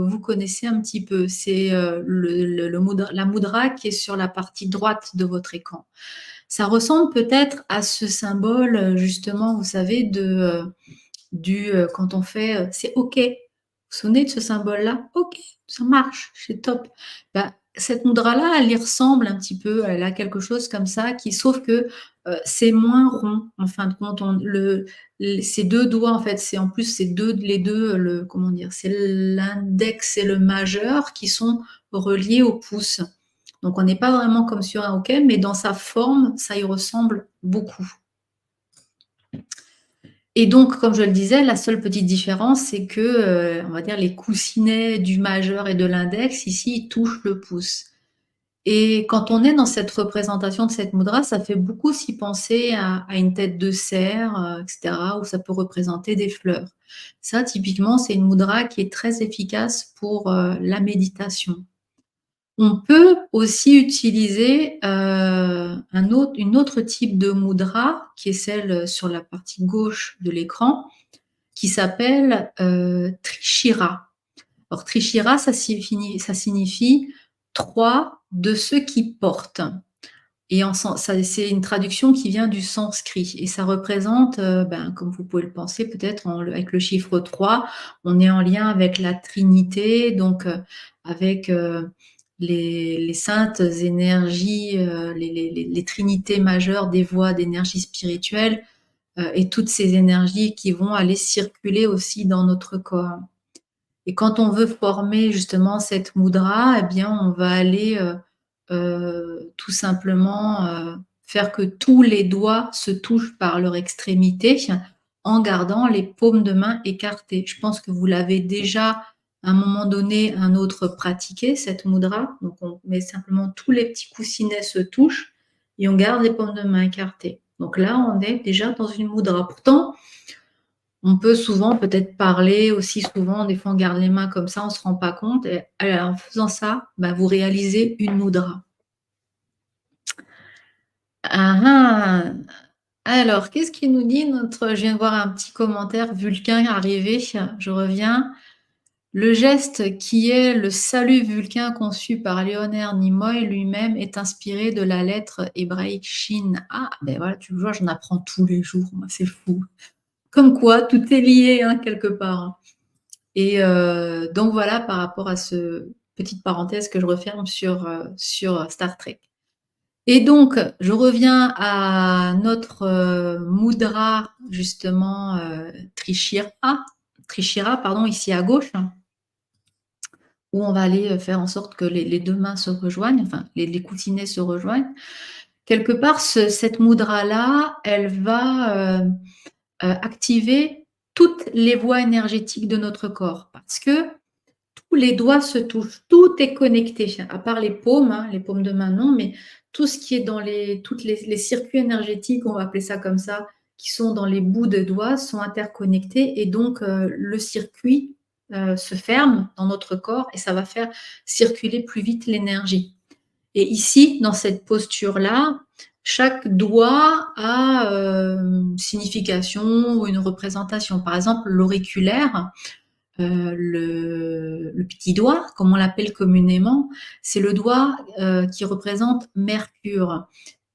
vous connaissez un petit peu. C'est la mudra qui est sur la partie droite de votre écran. Ça ressemble peut-être à ce symbole, justement, vous savez, quand on fait c'est OK. Vous vous souvenez de ce symbole-là? OK, ça marche, c'est top. Bah, cette mudra-là, elle y ressemble un petit peu. Elle a quelque chose comme ça, sauf que c'est moins rond. En fin de compte, ces deux doigts, en fait, c'est en plus les deux, comment dire, c'est l'index et le majeur qui sont reliés au pouce. Donc, on n'est pas vraiment comme sur un OK, mais dans sa forme, ça y ressemble beaucoup. Et donc, comme je le disais, la seule petite différence, c'est que, on va dire, les coussinets du majeur et de l'index, ici, ils touchent le pouce. Et quand on est dans cette représentation de cette mudra, ça fait beaucoup aussi penser à une tête de cerf, etc., où ça peut représenter des fleurs. Ça, typiquement, c'est une mudra qui est très efficace pour la méditation. On peut aussi utiliser une autre type de mudra, qui est celle sur la partie gauche de l'écran, qui s'appelle Trishira. Alors Trishira, ça signifie 3 de ceux qui portent. Et c'est une traduction qui vient du sanskrit. Et ça représente, comme vous pouvez le penser peut-être avec le chiffre 3, on est en lien avec la Trinité, donc avec les saintes énergies, les trinités majeures des voies d'énergie spirituelle et toutes ces énergies qui vont aller circuler aussi dans notre corps. Et quand on veut former justement cette mudra, eh bien, on va aller tout simplement faire que tous les doigts se touchent par leur extrémité en gardant les paumes de main écartées. Je pense que vous l'avez déjà à un moment donné, un autre pratiqué, cette mudra. Donc on met simplement tous les petits coussinets se touchent et on garde les paumes de main écartées. Donc là, on est déjà dans une mudra. Pourtant, on peut souvent peut-être parler aussi souvent, des fois on garde les mains comme ça, on ne se rend pas compte. Et en faisant ça, vous réalisez une mudra. Ah ah. Alors, qu'est-ce qu'il nous dit je viens de voir un petit commentaire vulcain arriver, je reviens. Le geste qui est le salut vulcain conçu par Léonard Nimoy lui-même est inspiré de la lettre hébraïque Shin. Ah, ben voilà, tu vois, j'en apprends tous les jours, moi, c'est fou. Comme quoi, tout est lié, hein, quelque part. Et donc voilà, par rapport à ce petite parenthèse que je referme sur Star Trek. Et donc, je reviens à notre mudra, justement, Trishira, pardon, ici à gauche, où on va aller faire en sorte que les deux mains se rejoignent, enfin, les coussinets se rejoignent. Quelque part, cette mudra-là, elle va activer toutes les voies énergétiques de notre corps, parce que tous les doigts se touchent, tout est connecté, à part les paumes, hein, les paumes de main non, mais tout ce qui est dans toutes les circuits énergétiques, on va appeler ça comme ça, qui sont dans les bouts de doigts, sont interconnectés et donc le circuit se ferme dans notre corps et ça va faire circuler plus vite l'énergie. Et ici, dans cette posture-là, chaque doigt a une signification ou une représentation. Par exemple, l'auriculaire, le petit doigt, comme on l'appelle communément, c'est le doigt qui représente Mercure.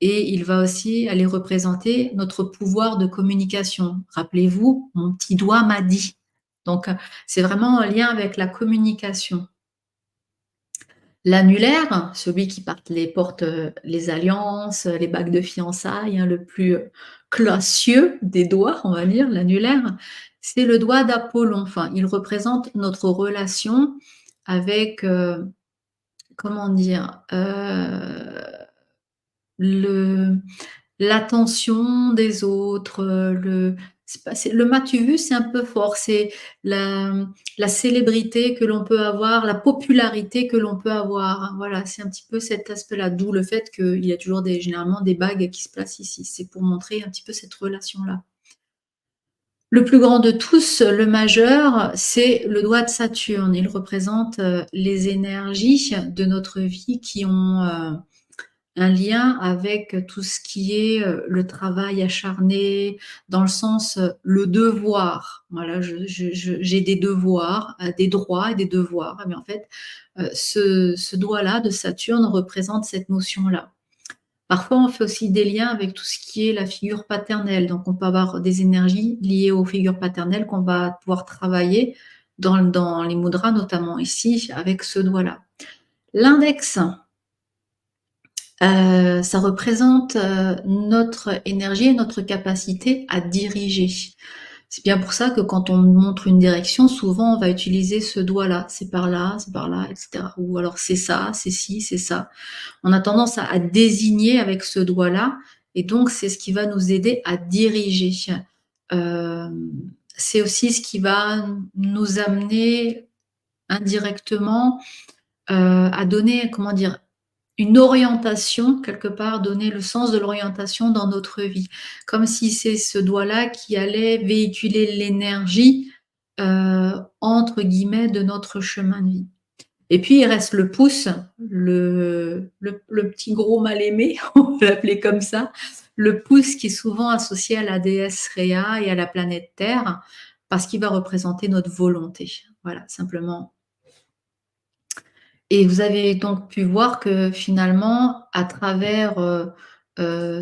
Et il va aussi aller représenter notre pouvoir de communication. Rappelez-vous, mon petit doigt m'a dit. Donc, c'est vraiment en lien avec la communication. L'annulaire, celui qui porte les alliances, les bagues de fiançailles, hein, le plus classieux des doigts, on va dire, l'annulaire, C'est le doigt d'Apollon, enfin, il représente notre relation avec, comment dire? Le L'attention des autres, le c'est pas c'est le m'as-tu vu, c'est un peu fort, c'est la, la célébrité que l'on peut avoir, la popularité que l'on peut avoir, hein. Voilà, c'est un petit peu cet aspect-là, d'où le fait qu'il y a toujours des généralement des bagues qui se placent ici. C'est pour montrer un petit peu cette relation-là. Le plus grand de tous, le majeur, c'est le doigt de Saturne. Il représente, les énergies de notre vie qui ont, un lien avec tout ce qui est, le travail acharné, dans le sens, le devoir. Voilà, j'ai des devoirs, des droits et des devoirs. Mais en fait, ce doigt-là de Saturne représente cette notion-là. Parfois, on fait aussi des liens avec tout ce qui est la figure paternelle. Donc, on peut avoir des énergies liées aux figures paternelles qu'on va pouvoir travailler dans les mudras, notamment ici, avec ce doigt-là. L'index, ça représente, notre énergie et notre capacité à diriger. C'est bien pour ça que quand on montre une direction, souvent on va utiliser ce doigt-là. C'est par là, et cetera. Ou alors c'est ça, c'est ci, c'est ça. On a tendance à désigner avec ce doigt-là, et donc c'est ce qui va nous aider à diriger. C'est aussi ce qui va nous amener indirectement, à donner, comment dire? Une orientation, quelque part, donner le sens de l'orientation dans notre vie. Comme si c'est ce doigt-là qui allait véhiculer l'énergie, entre guillemets, de notre chemin de vie. Et puis il reste le pouce, le petit gros mal aimé, on peut l'appeler comme ça. Le pouce qui est souvent associé à la déesse Rhea et à la planète Terre, parce qu'il va représenter notre volonté. Voilà, simplement. Et vous avez donc pu voir que finalement, à travers,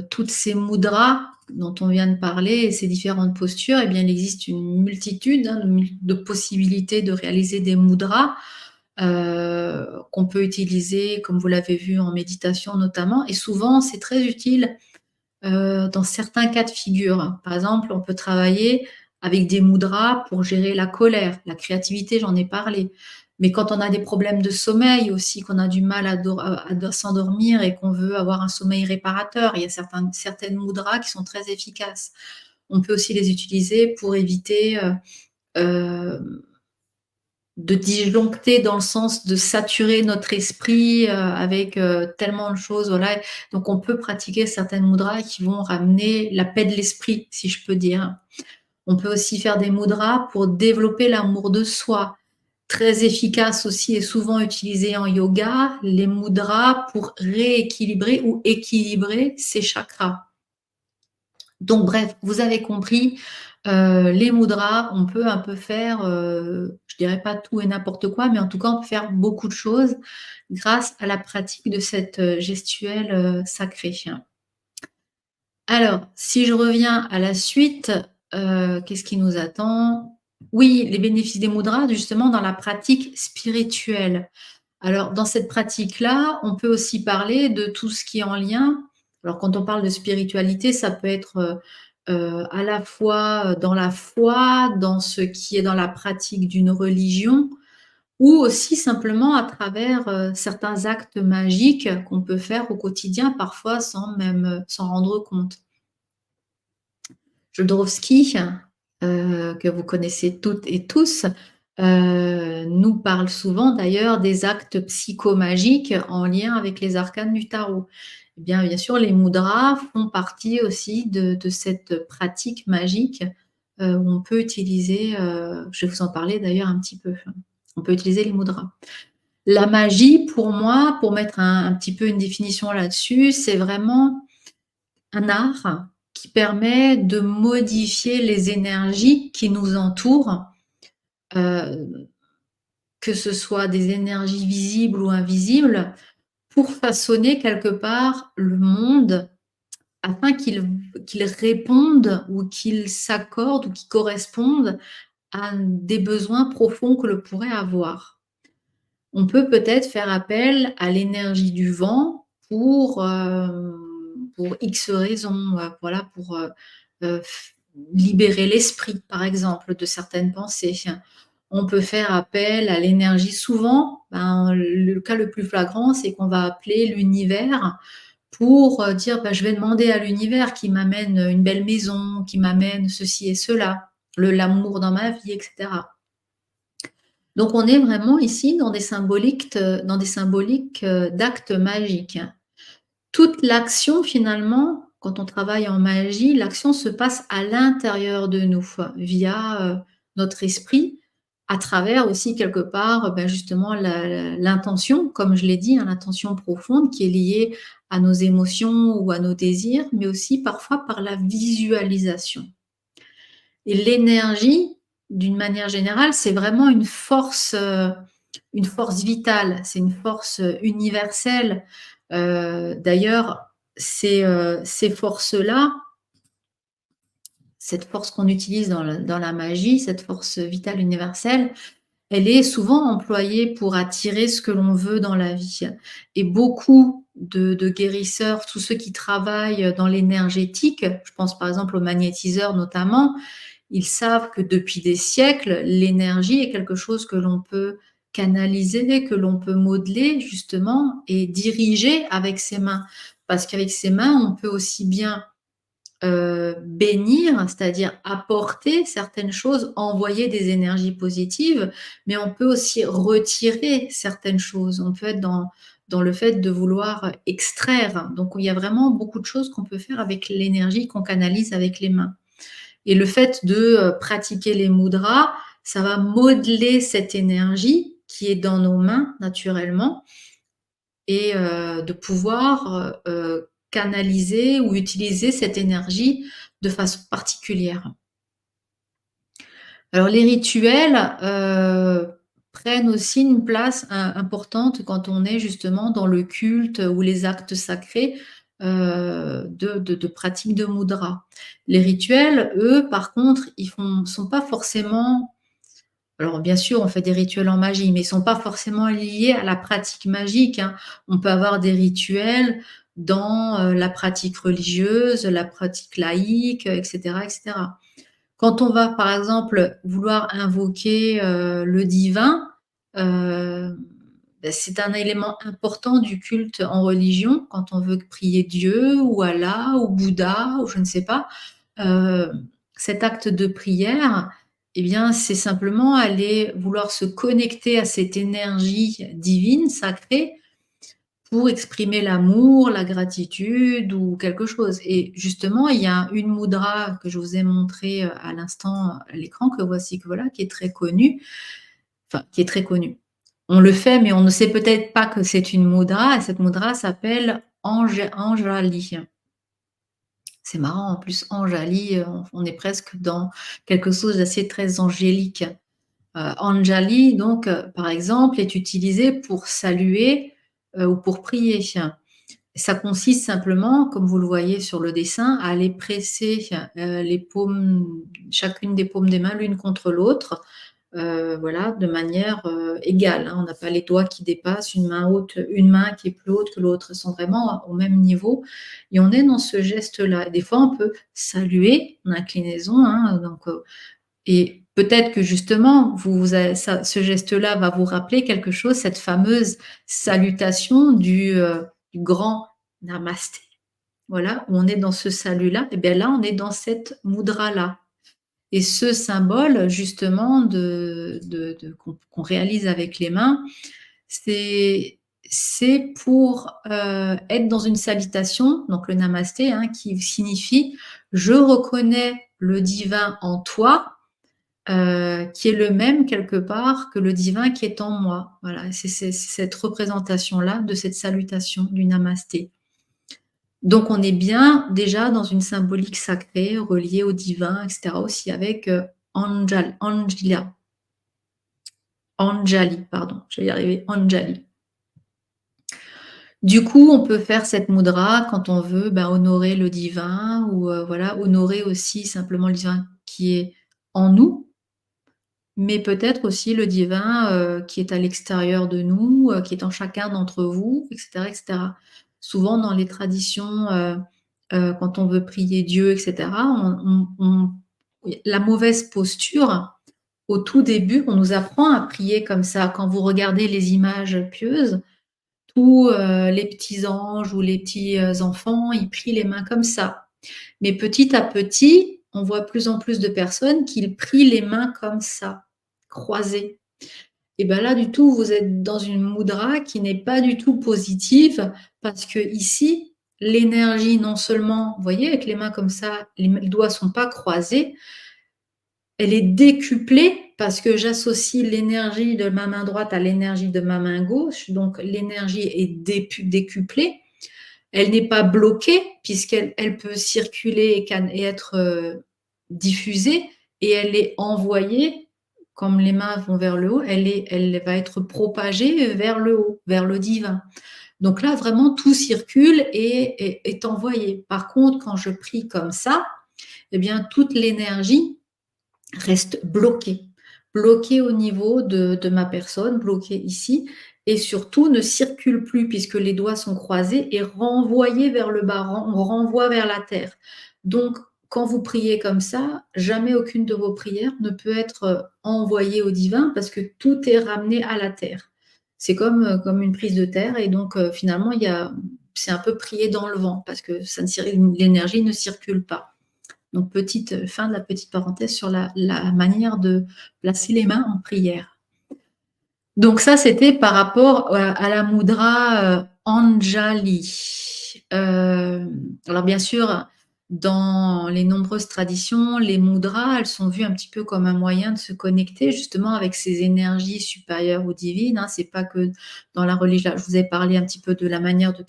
toutes ces mudras dont on vient de parler et ces différentes postures, eh bien, il existe une multitude, hein, de possibilités de réaliser des mudras, qu'on peut utiliser, comme vous l'avez vu, en méditation notamment. Et souvent, c'est très utile, dans certains cas de figure. Par exemple, on peut travailler avec des mudras pour gérer la colère, la créativité, j'en ai parlé. Mais quand on a des problèmes de sommeil aussi, qu'on a du mal à s'endormir et qu'on veut avoir un sommeil réparateur, il y a certaines mudras qui sont très efficaces. On peut aussi les utiliser pour éviter, euh, de disjoncter dans le sens de saturer notre esprit, avec, tellement de choses, voilà. Donc on peut pratiquer certaines mudras qui vont ramener la paix de l'esprit, si je peux dire. On peut aussi faire des mudras pour développer l'amour de soi. Très efficace aussi et souvent utilisé en yoga, les mudras pour rééquilibrer ou équilibrer ses chakras. Donc bref, vous avez compris, les mudras, on peut un peu faire, je dirais pas tout et n'importe quoi, mais en tout cas, on peut faire beaucoup de choses grâce à la pratique de cette, gestuelle, sacrée. Alors, si je reviens à la suite, qu'est-ce qui nous attend? Oui, les bénéfices des mudras, justement, dans la pratique spirituelle. Alors, dans cette pratique-là, on peut aussi parler de tout ce qui est en lien. Alors, quand on parle de spiritualité, ça peut être, à la fois, dans la foi, dans ce qui est dans la pratique d'une religion, ou aussi simplement à travers, certains actes magiques qu'on peut faire au quotidien, parfois sans même, s'en rendre compte. Jodorowsky, que vous connaissez toutes et tous, nous parle souvent d'ailleurs des actes psychomagiques en lien avec les arcanes du tarot. Eh bien sûr, les mudras font partie aussi de cette pratique magique, où on peut utiliser, je vais vous en parler d'ailleurs un petit peu. On peut utiliser les mudras. La magie, pour moi, pour mettre un petit peu une définition là-dessus, c'est vraiment un art qui permet de modifier les énergies qui nous entourent, heu, que ce soit des énergies visibles ou invisibles, pour façonner quelque part le monde afin qu'il réponde ou qu'il s'accorde ou qu'il corresponde à des besoins profonds que l'on pourrait avoir. On peut peut-être faire appel à l'énergie du vent pour X raisons, voilà, pour, libérer l'esprit, par exemple, de certaines pensées. On peut faire appel à l'énergie. Souvent, ben, le cas le plus flagrant, c'est qu'on va appeler l'univers pour, dire: «Bah, je vais demander à l'univers qui m'amène, une belle maison, qui m'amène ceci et cela, le l'amour dans ma vie» et cetera. Donc on est vraiment ici dans des symboliques, d'actes magiques. Toute l'action finalement, quand on travaille en magie, l'action se passe à l'intérieur de nous, via, notre esprit, à travers aussi quelque part, bah, justement l'intention, comme je l'ai dit, hein, l'intention profonde qui est liée à nos émotions ou à nos désirs, mais aussi parfois par la visualisation. Et l'énergie, d'une manière générale, c'est vraiment une force vitale, c'est une force, universelle. D'ailleurs, ces forces-là, cette force qu'on utilise dans la magie, cette force vitale universelle, elle est souvent employée pour attirer ce que l'on veut dans la vie. Et beaucoup de guérisseurs, tous ceux qui travaillent dans l'énergétique, je pense par exemple aux magnétiseurs notamment, ils savent que depuis des siècles, l'énergie est quelque chose que l'on peut canaliser, que l'on peut modeler justement et diriger avec ses mains. Parce qu'avec ses mains, on peut aussi bien bénir, c'est-à-dire apporter certaines choses, envoyer des énergies positives, mais on peut aussi retirer certaines choses. On peut être dans le fait de vouloir extraire. Donc il y a vraiment beaucoup de choses qu'on peut faire avec l'énergie qu'on canalise avec les mains. Et le fait de, pratiquer les mudras, ça va modeler cette énergie qui est dans nos mains naturellement et de pouvoir, canaliser ou utiliser cette énergie de façon particulière. Alors les rituels, prennent aussi une place importante quand on est justement dans le culte ou les actes sacrés, de pratique de mudra. Les rituels, eux, par contre, ils sont pas forcément, alors bien sûr, on fait des rituels en magie, mais ils sont pas forcément liés à la pratique magique, hein. On peut avoir des rituels dans, la pratique religieuse, la pratique laïque, et cetera, et cetera. Quand on va, par exemple, vouloir invoquer, le divin, c'est un élément important du culte en religion, quand on veut prier Dieu ou Allah ou Bouddha ou je ne sais pas. Heu, Cet acte de prière, eh bien, c'est simplement aller vouloir se connecter à cette énergie divine, sacrée, pour exprimer l'amour, la gratitude ou quelque chose. Et justement, il y a une mudra que je vous ai montrée, à l'instant à l'écran, que voici, que voilà, qui est très connue, enfin qui est très connue. On le fait, mais on ne sait peut-être pas que c'est une mudra et cette mudra s'appelle Anjali. C'est marrant en plus Anjali, on est presque dans quelque chose d'assez très angélique. Anjali donc, par exemple, est utilisé pour saluer, ou pour prier. Ça consiste simplement, comme vous le voyez sur le dessin, à aller presser, les paumes chacune des paumes des mains l'une contre l'autre, voilà, de manière, égale, hein. On n'a pas les doigts qui dépassent, une main qui est plus haute que l'autre. Elles sont vraiment au même niveau et on est dans ce geste-là. Et des fois, on peut saluer en inclinaison, hein, donc et peut-être que justement, vous a ça ce geste-là va vous rappeler quelque chose, cette fameuse salutation du grand namasté. Voilà, où on est dans ce salut-là, et bien là, on est dans cette mudra-là. Et ce symbole justement de qu'on réalise avec les mains, c'est pour, être dans une salutation, donc le namasté, hein, qui signifie: «Je reconnais le divin en toi», qui est le même quelque part que le divin qui est en moi. Voilà, c'est cette représentation-là de cette salutation du namasté. Donc on est bien déjà dans une symbolique sacrée reliée au divin et cetera aussi avec, Anjali, pardon, je vais y arriver, Anjali. Du coup, on peut faire cette mudra quand on veut, ben, honorer le divin ou, voilà, honorer aussi simplement le divin qui est en nous, mais peut-être aussi le divin, qui est à l'extérieur de nous, qui est en chacun d'entre vous et cetera et cetera. Souvent dans les traditions, quand on veut prier Dieu, et cetera, la mauvaise posture, au tout début, on nous apprend à prier comme ça. Quand vous regardez les images pieuses, tous, les petits anges ou les petits, enfants, ils prient les mains comme ça. Mais petit à petit, on voit plus en plus de personnes qui prient les mains comme ça, croisées. Et ben là, du tout, vous êtes dans une mudra qui n'est pas du tout positive parce que ici, l'énergie non seulement, vous voyez, avec les mains comme ça, les doigts sont pas croisés, elle est décuplée parce que j'associe l'énergie de ma main droite à l'énergie de ma main gauche, donc l'énergie est décuplée. Elle n'est pas bloquée puisqu'elle peut circuler et être diffusée, et elle est envoyée, comme les mains vont vers le haut, elle va être propagée vers le haut, vers le divin. Donc là, vraiment, tout circule et est envoyé. Par contre, quand je prie comme ça, eh bien, toute l'énergie reste bloquée au niveau de ma personne, bloquée ici, et surtout ne circule plus puisque les doigts sont croisés et renvoyés vers le bas, on renvoie vers la terre. Donc, quand vous priez comme ça, jamais aucune de vos prières ne peut être envoyée au divin parce que tout est ramené à la terre. C'est comme une prise de terre, et donc finalement, c'est un peu prier dans le vent parce que l'énergie ne circule pas. Donc, fin de la petite parenthèse sur la manière de placer les mains en prière. Donc ça, c'était par rapport à la mudra Anjali. Alors bien sûr, dans les nombreuses traditions, les mudras, elles sont vues un petit peu comme un moyen de se connecter justement avec ces énergies supérieures ou divines. Hein. C'est pas que dans la religion. Je vous ai parlé un petit peu de la manière de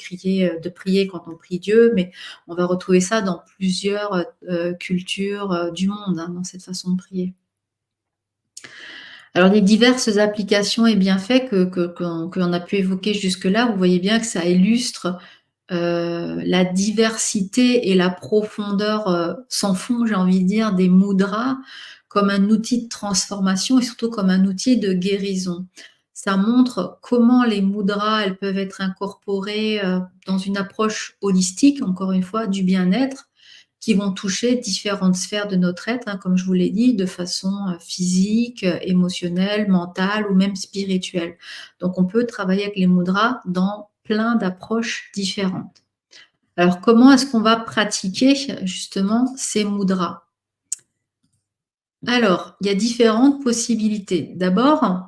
prier quand on prie Dieu, mais on va retrouver ça dans plusieurs cultures du monde, hein, dans cette façon de prier. Alors, les diverses applications et bienfaits qu'on a pu évoquer jusque-là, vous voyez bien que ça illustre la diversité et la profondeur sans fond, j'ai envie de dire, des mudras comme un outil de transformation et surtout comme un outil de guérison. Ça montre comment les mudras, elles peuvent être incorporées dans une approche holistique, encore une fois, du bien-être, qui vont toucher différentes sphères de notre être, hein, comme je vous l'ai dit, de façon physique, émotionnelle, mentale ou même spirituelle. Donc, on peut travailler avec les mudras dans plein d'approches différentes. Alors, comment est-ce qu'on va pratiquer justement ces mudras? Alors, il y a différentes possibilités. D'abord,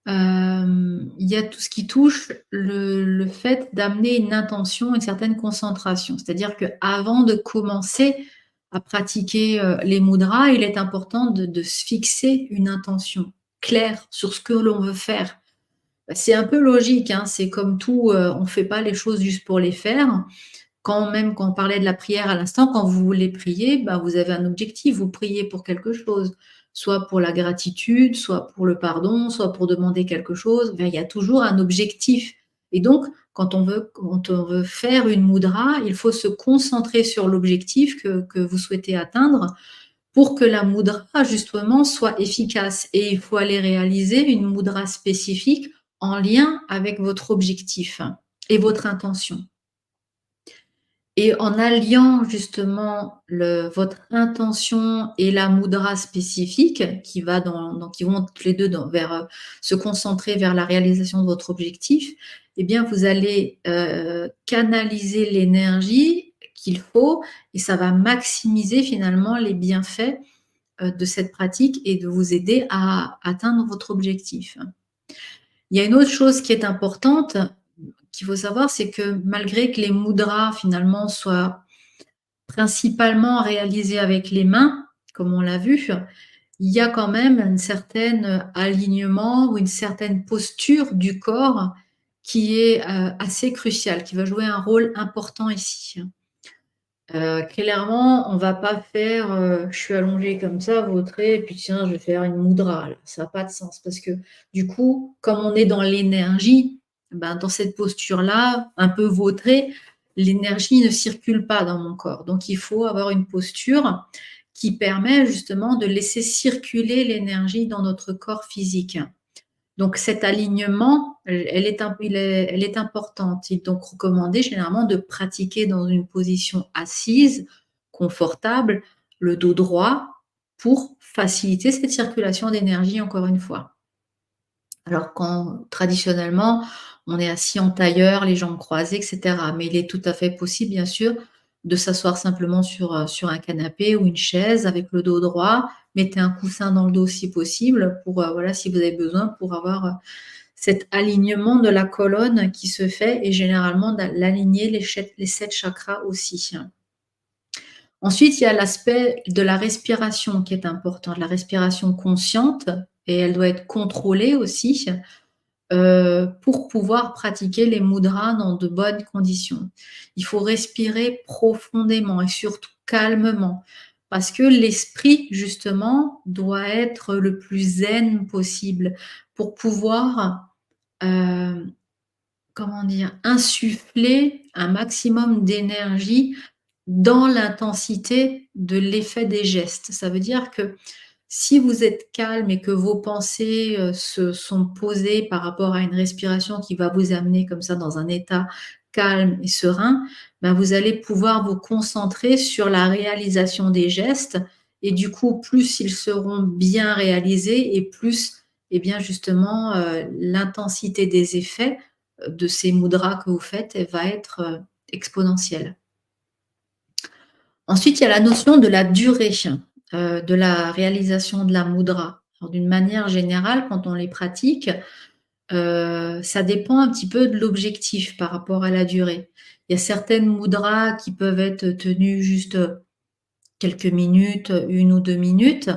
il y a tout ce qui touche le fait d'amener une intention, une certaine concentration. C'est-à-dire qu'avant de commencer à pratiquer les mudras, il est important de se fixer une intention claire sur ce que l'on veut faire. C'est un peu logique, hein, c'est comme tout, on ne fait pas les choses juste pour les faire. Quand on parlait de la prière à l'instant, quand vous voulez prier, bah, vous avez un objectif, vous priez pour quelque chose, soit pour la gratitude, soit pour le pardon, soit pour demander quelque chose. Il y a toujours un objectif. Et donc, quand on veut faire une mudra, il faut se concentrer sur l'objectif que vous souhaitez atteindre pour que la mudra, justement, soit efficace. Et il faut aller réaliser une mudra spécifique en lien avec votre objectif et votre intention. Et en alliant justement votre intention et la mudra spécifique qui vont tous les deux vers se concentrer vers la réalisation de votre objectif, eh bien vous allez canaliser l'énergie qu'il faut et ça va maximiser finalement les bienfaits de cette pratique et de vous aider à atteindre votre objectif. Il y a une autre chose qui est importante, qu'il faut savoir, c'est que malgré que les mudras finalement soient principalement réalisés avec les mains, comme on l'a vu, il y a quand même un certain alignement ou une certaine posture du corps qui est assez cruciale, qui va jouer un rôle important ici. Clairement, on ne va pas faire je suis allongée comme ça, vautrée, et puis tiens, je vais faire une mudra. Là. Ça n'a pas de sens parce que du coup, comme on est dans l'énergie, ben, dans cette posture-là, un peu vautrée, l'énergie ne circule pas dans mon corps. Donc, il faut avoir une posture qui permet justement de laisser circuler l'énergie dans notre corps physique. Donc cet alignement, elle est importante. Il est donc recommandé généralement de pratiquer dans une position assise, confortable, le dos droit, pour faciliter cette circulation d'énergie encore une fois. Alors quand traditionnellement, on est assis en tailleur, les jambes croisées et cetera. Mais il est tout à fait possible, bien sûr, de s'asseoir simplement sur un canapé ou une chaise avec le dos droit. Mettez un coussin dans le dos si possible pour, voilà, si vous avez besoin, pour avoir, cet alignement de la colonne qui se fait et généralement d'aligner les 7 chakras aussi. Ensuite, il y a l'aspect de la respiration qui est important, de la respiration consciente et elle doit être contrôlée aussi, pour pouvoir pratiquer les mudras dans de bonnes conditions. Il faut respirer profondément et surtout calmement parce que l'esprit justement doit être le plus zen possible pour pouvoir, hem, comment dire? Insuffler un maximum d'énergie dans l'intensité de l'effet des gestes. Ça veut dire que si vous êtes calme et que vos pensées, se sont posées par rapport à une respiration qui va vous amener comme ça dans un état calme et serein, ben, vous allez pouvoir vous concentrer sur la réalisation des gestes et du coup, plus ils seront bien réalisés et plus, eh bien, justement, l'intensité des effets, de ces mudras que vous faites, elle va être, exponentielle. Ensuite, il y a la notion de la durée, de la réalisation de la mudra. Alors d'une manière générale, quand on les pratique, ça dépend un petit peu de l'objectif par rapport à la durée. Il y a certaines mudras qui peuvent être tenues juste, quelques minutes, 1 ou 2 minutes,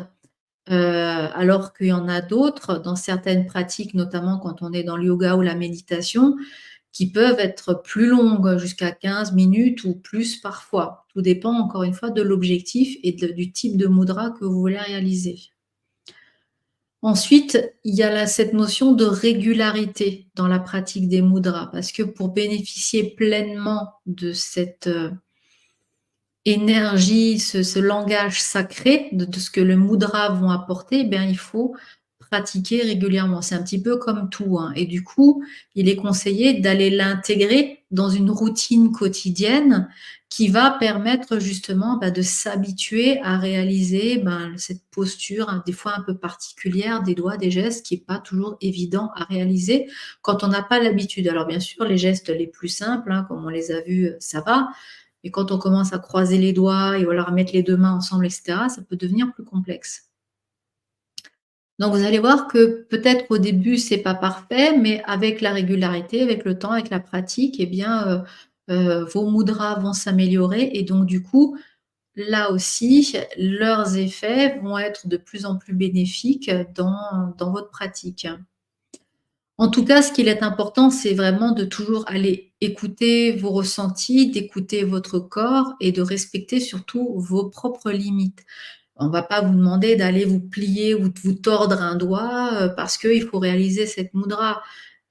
alors qu'il y en a d'autres dans certaines pratiques, notamment quand on est dans le yoga ou la méditation, qui peuvent être plus longues, jusqu'à 15 minutes ou plus parfois. Tout dépend encore une fois de l'objectif et du type de mudra que vous voulez réaliser. Ensuite, il y a cette notion de régularité dans la pratique des mudras, parce que pour bénéficier pleinement de cette énergie, ce langage sacré de ce que les mudras vont apporter, eh bien, il faut pratiquer régulièrement. C'est un petit peu comme tout, hein, et du coup, il est conseillé d'aller l'intégrer dans une routine quotidienne qui va permettre justement, bah, de s'habituer à réaliser, ben, cette posture, hein, des fois un peu particulière des doigts, des gestes qui est pas toujours évident à réaliser quand on n'a pas l'habitude. Alors bien sûr, les gestes les plus simples, hein, comme on les a vus, ça va, et quand on commence à croiser les doigts et voilà, à mettre les 2 mains ensemble et cetera, ça peut devenir plus complexe. Donc vous allez voir que peut-être au début, c'est pas parfait, mais avec la régularité, avec le temps, avec la pratique, eh bien, vos mudras vont s'améliorer et donc du coup, là aussi, leurs effets vont être de plus en plus bénéfiques dans votre pratique. En tout cas, ce qu'il est important, c'est vraiment de toujours aller écouter vos ressentis, d'écouter votre corps et de respecter surtout vos propres limites. On va pas vous demander d'aller vous plier ou de vous tordre un doigt, parce qu'il faut réaliser cette mudra.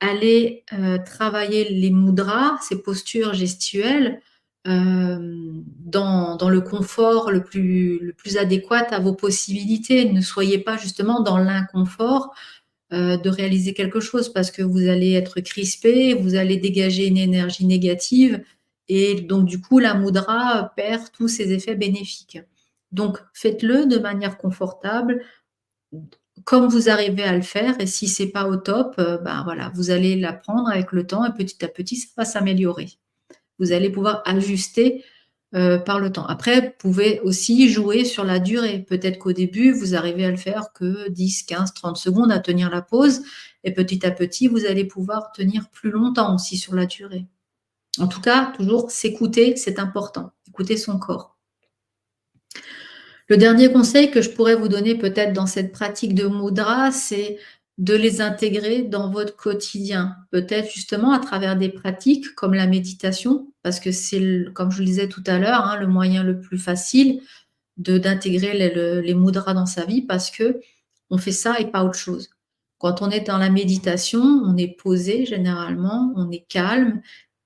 Allez, travailler les mudras, ces postures gestuelles, dans le confort le plus adéquat à vos possibilités. Ne soyez pas justement dans l'inconfort de réaliser quelque chose parce que vous allez être crispé, vous allez dégager une énergie négative et donc du coup la mudra perd tous ses effets bénéfiques. Donc faites-le de manière confortable, comme vous arrivez à le faire et si c'est pas au top, ben voilà, vous allez l'apprendre avec le temps et petit à petit ça va s'améliorer. Vous allez pouvoir ajuster, par le temps. Après, vous pouvez aussi jouer sur la durée. Peut-être qu'au début, vous arrivez à le faire que 10, 15, 30 secondes, à tenir la pause et petit à petit, vous allez pouvoir tenir plus longtemps aussi sur la durée. En tout cas, toujours s'écouter, c'est important, écouter son corps. Le dernier conseil que je pourrais vous donner peut-être dans cette pratique de mudra, c'est de les intégrer dans votre quotidien. Peut-être justement à travers des pratiques comme la méditation, parce que c'est comme je le disais tout à l'heure, hein, le moyen le plus facile d'intégrer les mudras dans sa vie parce que on fait ça et pas autre chose. Quand on est dans la méditation, on est posé généralement, on est calme,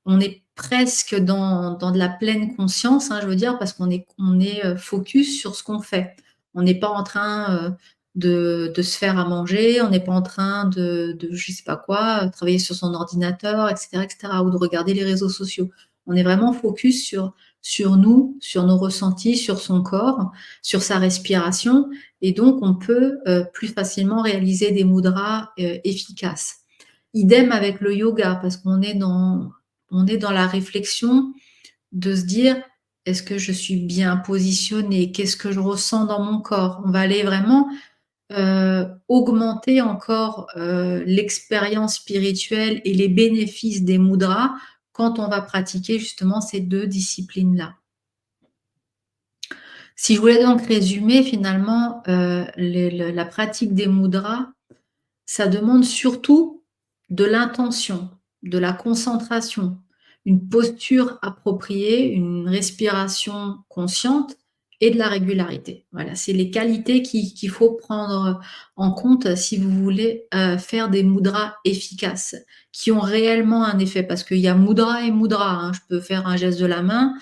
on est presque dans de la pleine conscience, hein, je veux dire, parce qu'on est focus sur ce qu'on fait. On n'est pas en train, de se faire à manger, on n'est pas en train de je sais pas quoi, travailler sur son ordinateur et cetera ou de regarder les réseaux sociaux. On est vraiment focus sur nous, sur nos ressentis, sur son corps, sur sa respiration et donc on peut, plus facilement réaliser des mudras, efficaces. Idem avec le yoga parce on est dans la réflexion de se dire: «Est-ce que je suis bien positionnée? Qu'est-ce que je ressens dans mon corps?» On va aller vraiment augmenter encore, l'expérience spirituelle et les bénéfices des mudras quand on va pratiquer justement ces 2 disciplines-là. Si je voulais donc résumer finalement, les le la pratique des mudras, ça demande surtout de l'intention, de la concentration, une posture appropriée, une respiration consciente et de la régularité. Voilà, c'est les qualités qu'il faut prendre en compte si vous voulez, faire des mudras efficaces, qui ont réellement un effet. Parce qu'il y a mudra et mudra, hein. Je peux faire un geste de la main,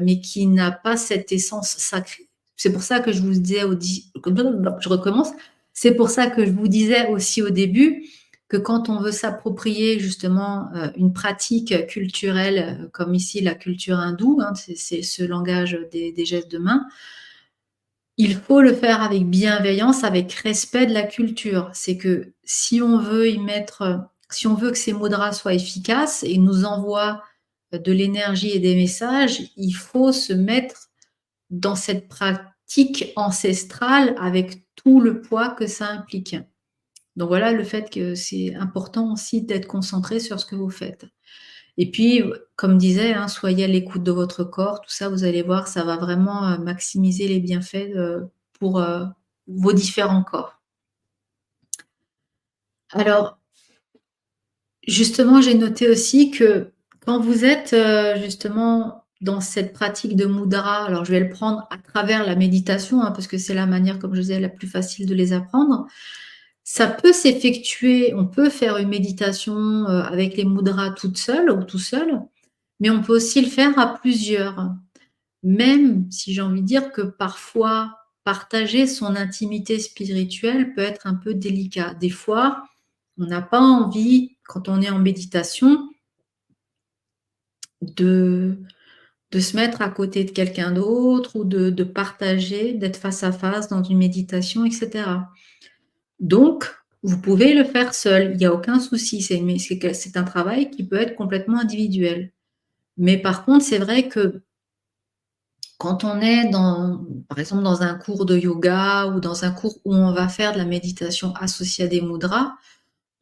mais qui n'a pas cette essence sacrée. C'est pour ça que je vous disais je recommence. C'est pour ça que je vous disais aussi au début que quand on veut s'approprier justement, une pratique culturelle, comme ici la culture hindoue, hein, c'est ce langage des gestes de main, il faut le faire avec bienveillance, avec respect de la culture. C'est que si on veut y mettre, si on veut que ces mudras soient efficaces et nous envoient, de l'énergie et des messages, il faut se mettre dans cette pratique ancestrale avec tout le poids que ça implique. Donc voilà le fait que c'est important aussi d'être concentré sur ce que vous faites. Et puis, comme disait, hein, soyez à l'écoute de votre corps, tout ça, vous allez voir, ça va vraiment, maximiser les bienfaits, pour, vos différents corps. Alors, justement, j'ai noté aussi que quand vous êtes, justement dans cette pratique de mudra, alors je vais le prendre à travers la méditation, hein, parce que c'est la manière, comme je disais, la plus facile de les apprendre. Ça peut s'effectuer, on peut faire une méditation, avec les mudras toute seule ou tout seul, mais on peut aussi le faire à plusieurs. Même si j'ai envie de dire que parfois, partager son intimité spirituelle peut être un peu délicat. Des fois, on n'a pas envie, quand on est en méditation, de de se mettre à côté de quelqu'un d'autre ou de partager, d'être face à face dans une méditation et cetera. Donc, vous pouvez le faire seul, il y a aucun souci, c'est un travail qui peut être complètement individuel. Mais par contre, c'est vrai que quand on est dans par exemple, dans un cours de yoga ou dans un cours où on va faire de la méditation associée à des mudras,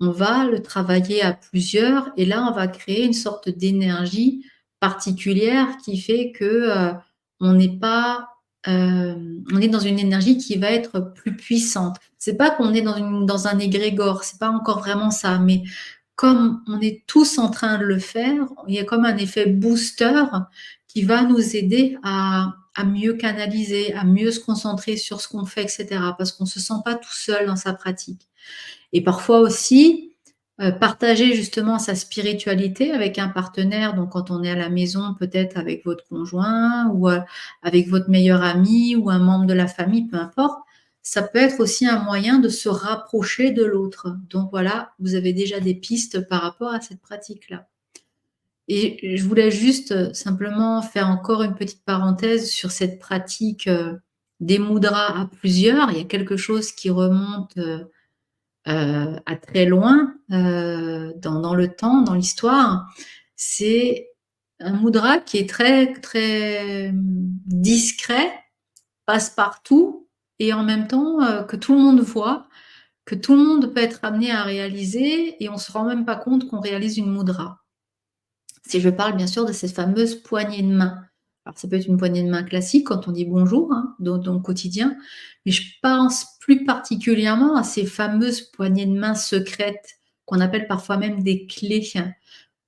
on va le travailler à plusieurs et là, on va créer une sorte d'énergie particulière qui fait que, on n'est pas, on est dans une énergie qui va être plus puissante. C'est pas qu'on est dans un égrégore, c'est pas encore vraiment ça, mais comme on est tous en train de le faire, il y a comme un effet booster qui va nous aider à mieux canaliser, à mieux se concentrer sur ce qu'on fait et cetera, parce qu'on se sent pas tout seul dans sa pratique. Et parfois aussi, partager justement sa spiritualité avec un partenaire, donc quand on est à la maison, peut-être avec votre conjoint ou, avec votre meilleur ami ou un membre de la famille, peu importe. Ça peut être aussi un moyen de se rapprocher de l'autre. Donc voilà, vous avez déjà des pistes par rapport à cette pratique-là. Et je voulais juste, simplement faire encore une petite parenthèse sur cette pratique, des mudras à plusieurs. Il y a quelque chose qui remonte, à très loin, dans le temps, dans l'histoire. C'est un mudra qui est très, très, discret, passe-partout et en même temps, que tout le monde voit, que tout le monde peut être amené à réaliser et on se rend même pas compte qu'on réalise une mudra. Si je parle bien sûr de cette fameuse poignée de main. Alors ça peut être une poignée de main classique quand on dit bonjour, hein, dans le quotidien, mais je pense plus particulièrement à ces fameuses poignées de main secrètes qu'on appelle parfois même des clés.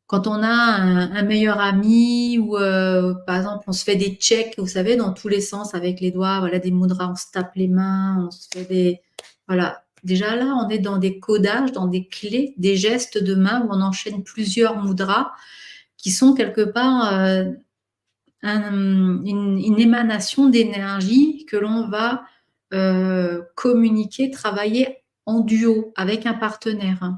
Quand on a un meilleur ami ou, par exemple, on se fait des checks, vous savez, dans tous les sens avec les doigts, voilà, des mudras, on se tape les mains, on se fait des voilà. Déjà là, on est dans des codages, dans des clés, des gestes de main où on enchaîne plusieurs mudras qui sont quelque part, une émanation d'énergie que l'on va, communiquer, travailler en duo avec un partenaire.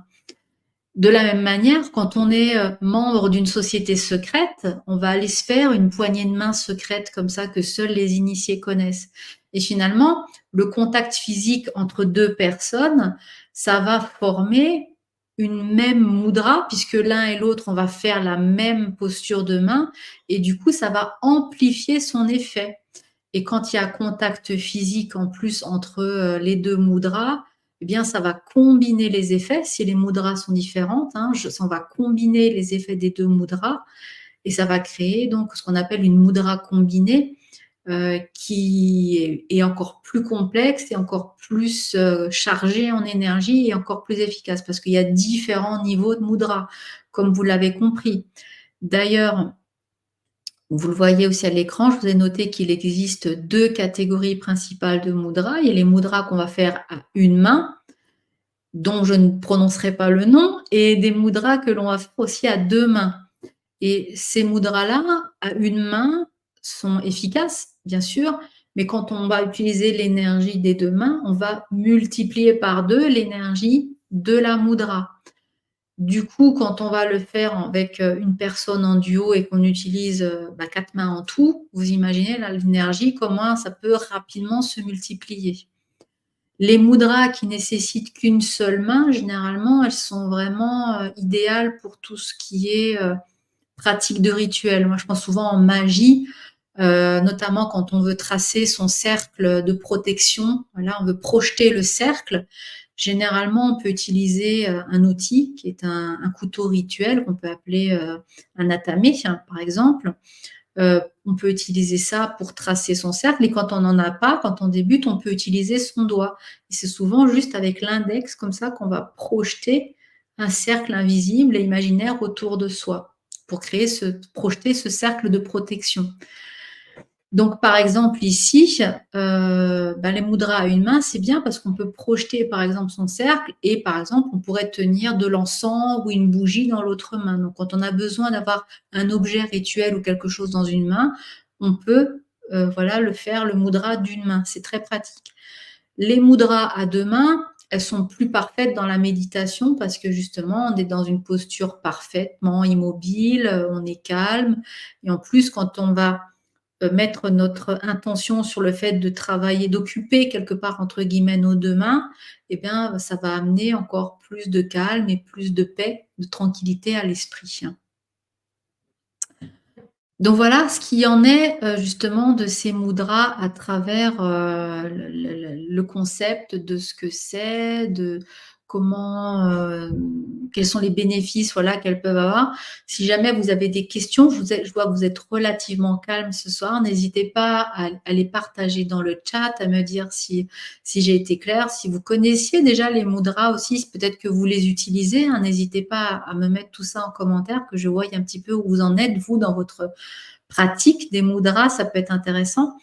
De la même manière, quand on est membre d'une société secrète, on va aller se faire une poignée de main secrète comme ça que seuls les initiés connaissent. Et finalement, le contact physique entre deux personnes, ça va former une même mudra, puisque l'un et l'autre, on va faire la même posture de main, et du coup, ça va amplifier son effet. Et quand il y a contact physique en plus entre les deux mudras, eh bien, ça va combiner les effets, si les mudras sont différentes, hein, ça va combiner les effets des deux mudras, et ça va créer donc ce qu'on appelle une mudra combinée, qui est encore plus complexe et encore plus chargée en énergie et encore plus efficace, parce qu'il y a différents niveaux de mudra, comme vous l'avez compris. D'ailleurs, vous le voyez aussi à l'écran, je vous ai noté qu'il existe deux catégories principales de mudras. Il y a les mudras qu'on va faire à une main, dont je ne prononcerai pas le nom, et des mudras que l'on va faire aussi à deux mains. Et ces mudras-là, à une main, sont efficaces, bien sûr, mais quand on va utiliser l'énergie des deux mains, on va multiplier par deux l'énergie de la mudra. Du coup, quand on va le faire avec une personne en duo et qu'on utilise 4 mains en tout, vous imaginez l'énergie, comment ça peut rapidement se multiplier. Les mudras qui nécessitent qu'une seule main, généralement, elles sont vraiment idéales pour tout ce qui est pratique de rituel. Moi, je pense souvent en magie, notamment quand on veut tracer son cercle de protection. Voilà, on veut projeter le cercle. Généralement, on peut utiliser un outil qui est un couteau rituel qu'on peut appeler un atame, par exemple. On peut utiliser ça pour tracer son cercle, et quand on n'en a pas, quand on débute, on peut utiliser son doigt. Et c'est souvent juste avec l'index comme ça qu'on va projeter un cercle invisible et imaginaire autour de soi pour projeter ce cercle de protection. Donc, par exemple, ici, les mudras à une main, c'est bien parce qu'on peut projeter, par exemple, son cercle et, par exemple, on pourrait tenir de l'encens ou une bougie dans l'autre main. Donc, quand on a besoin d'avoir un objet rituel ou quelque chose dans une main, on peut le faire, le mudra d'une main. C'est très pratique. Les mudras à deux mains, elles sont plus parfaites dans la méditation parce que justement, on est dans une posture parfaitement immobile, on est calme. Et en plus, quand on va mettre notre intention sur le fait de travailler, d'occuper quelque part entre guillemets nos deux mains, eh bien, ça va amener encore plus de calme et plus de paix, de tranquillité à l'esprit. Donc voilà ce qu'il en est justement de ces mudras à travers le concept de ce que c'est, de comment, quels sont les bénéfices voilà, qu'elles peuvent avoir. Si jamais vous avez des questions, je vois que vous êtes relativement calme ce soir, n'hésitez pas à les partager dans le chat, à me dire si j'ai été claire. Si vous connaissiez déjà les mudras aussi, peut-être que vous les utilisez, hein, n'hésitez pas à me mettre tout ça en commentaire, que je voie un petit peu où vous en êtes, vous, dans votre pratique des mudras, ça peut être intéressant.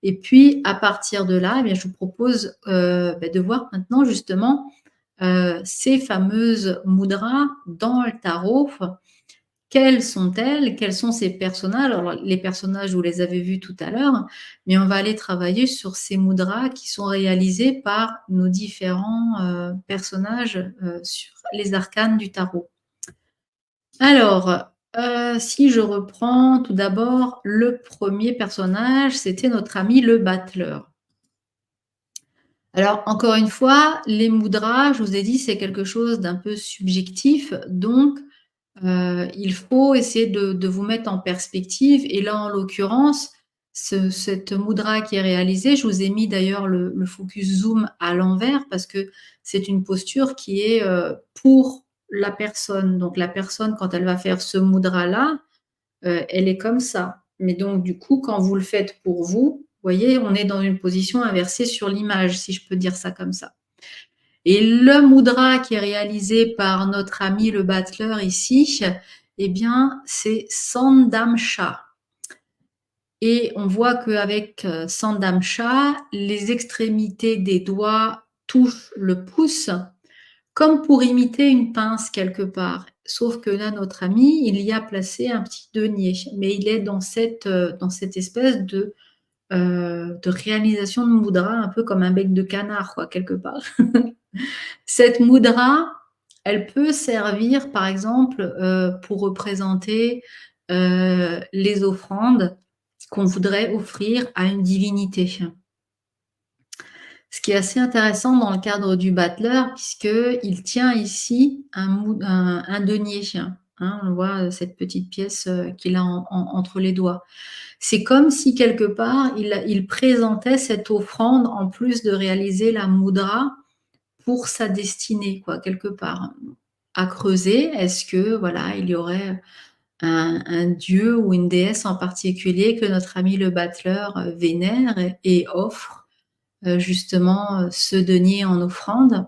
Et puis, à partir de là, eh bien, je vous propose de voir maintenant justement ces fameuses mudras dans le tarot. Quelles sont-elles? Quels sont ces personnages? Alors, les personnages, vous les avez vus tout à l'heure, mais on va aller travailler sur ces mudras qui sont réalisés par nos différents personnages sur les arcanes du tarot. Alors, si je reprends tout d'abord le premier personnage, c'était notre ami le battleur. Alors encore une fois, les mudras, je vous ai dit, c'est quelque chose d'un peu subjectif, donc il faut essayer de vous mettre en perspective, et là, en l'occurrence, cette mudra qui est réalisée, je vous ai mis d'ailleurs le focus zoom à l'envers parce que c'est une posture qui est pour la personne. Donc la personne, quand elle va faire ce mudra-là, elle est comme ça. Mais donc du coup, quand vous le faites pour vous, voyez, on est dans une position inversée sur l'image, si je peux dire ça comme ça. Et le mudra qui est réalisé par notre ami le battleur ici, eh bien, c'est Sandamsha. Et on voit qu'avec Sandamsha, les extrémités des doigts touchent le pouce, comme pour imiter une pince quelque part. Sauf que là, notre ami, il y a placé un petit denier, mais il est dans cette espèce de de réalisation de mudra, un peu comme un bec de canard, quoi, quelque part. Cette mudra, elle peut servir, par exemple, pour représenter, les offrandes qu'on voudrait offrir à une divinité. Ce qui est assez intéressant dans le cadre du battleur, puisqu'il tient ici un denier, hein, on voit, cette petite pièce, qu'il a entre les doigts. C'est comme si quelque part il présentait cette offrande en plus de réaliser la mudra pour sa destinée, quoi, quelque part. À creuser, est-ce que voilà, il y aurait un dieu ou une déesse en particulier que notre ami le battleur, vénère et offre, justement, ce denier en offrande?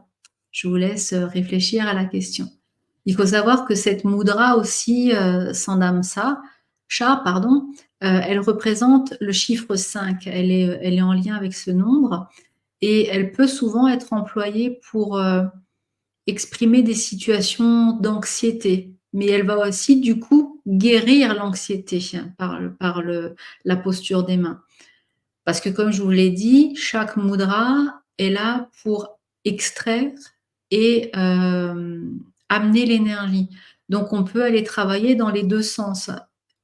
Je vous laisse, réfléchir à la question. Il faut savoir que cette mudra aussi, Sandamsa pardon, elle représente le chiffre 5. Elle est en lien avec ce nombre et elle peut souvent être employée pour, exprimer des situations d'anxiété, mais elle va aussi du coup guérir l'anxiété, par la posture des mains. Parce que comme je vous l'ai dit, chaque mudra est là pour extraire et amener l'énergie. Donc on peut aller travailler dans les 2 sens.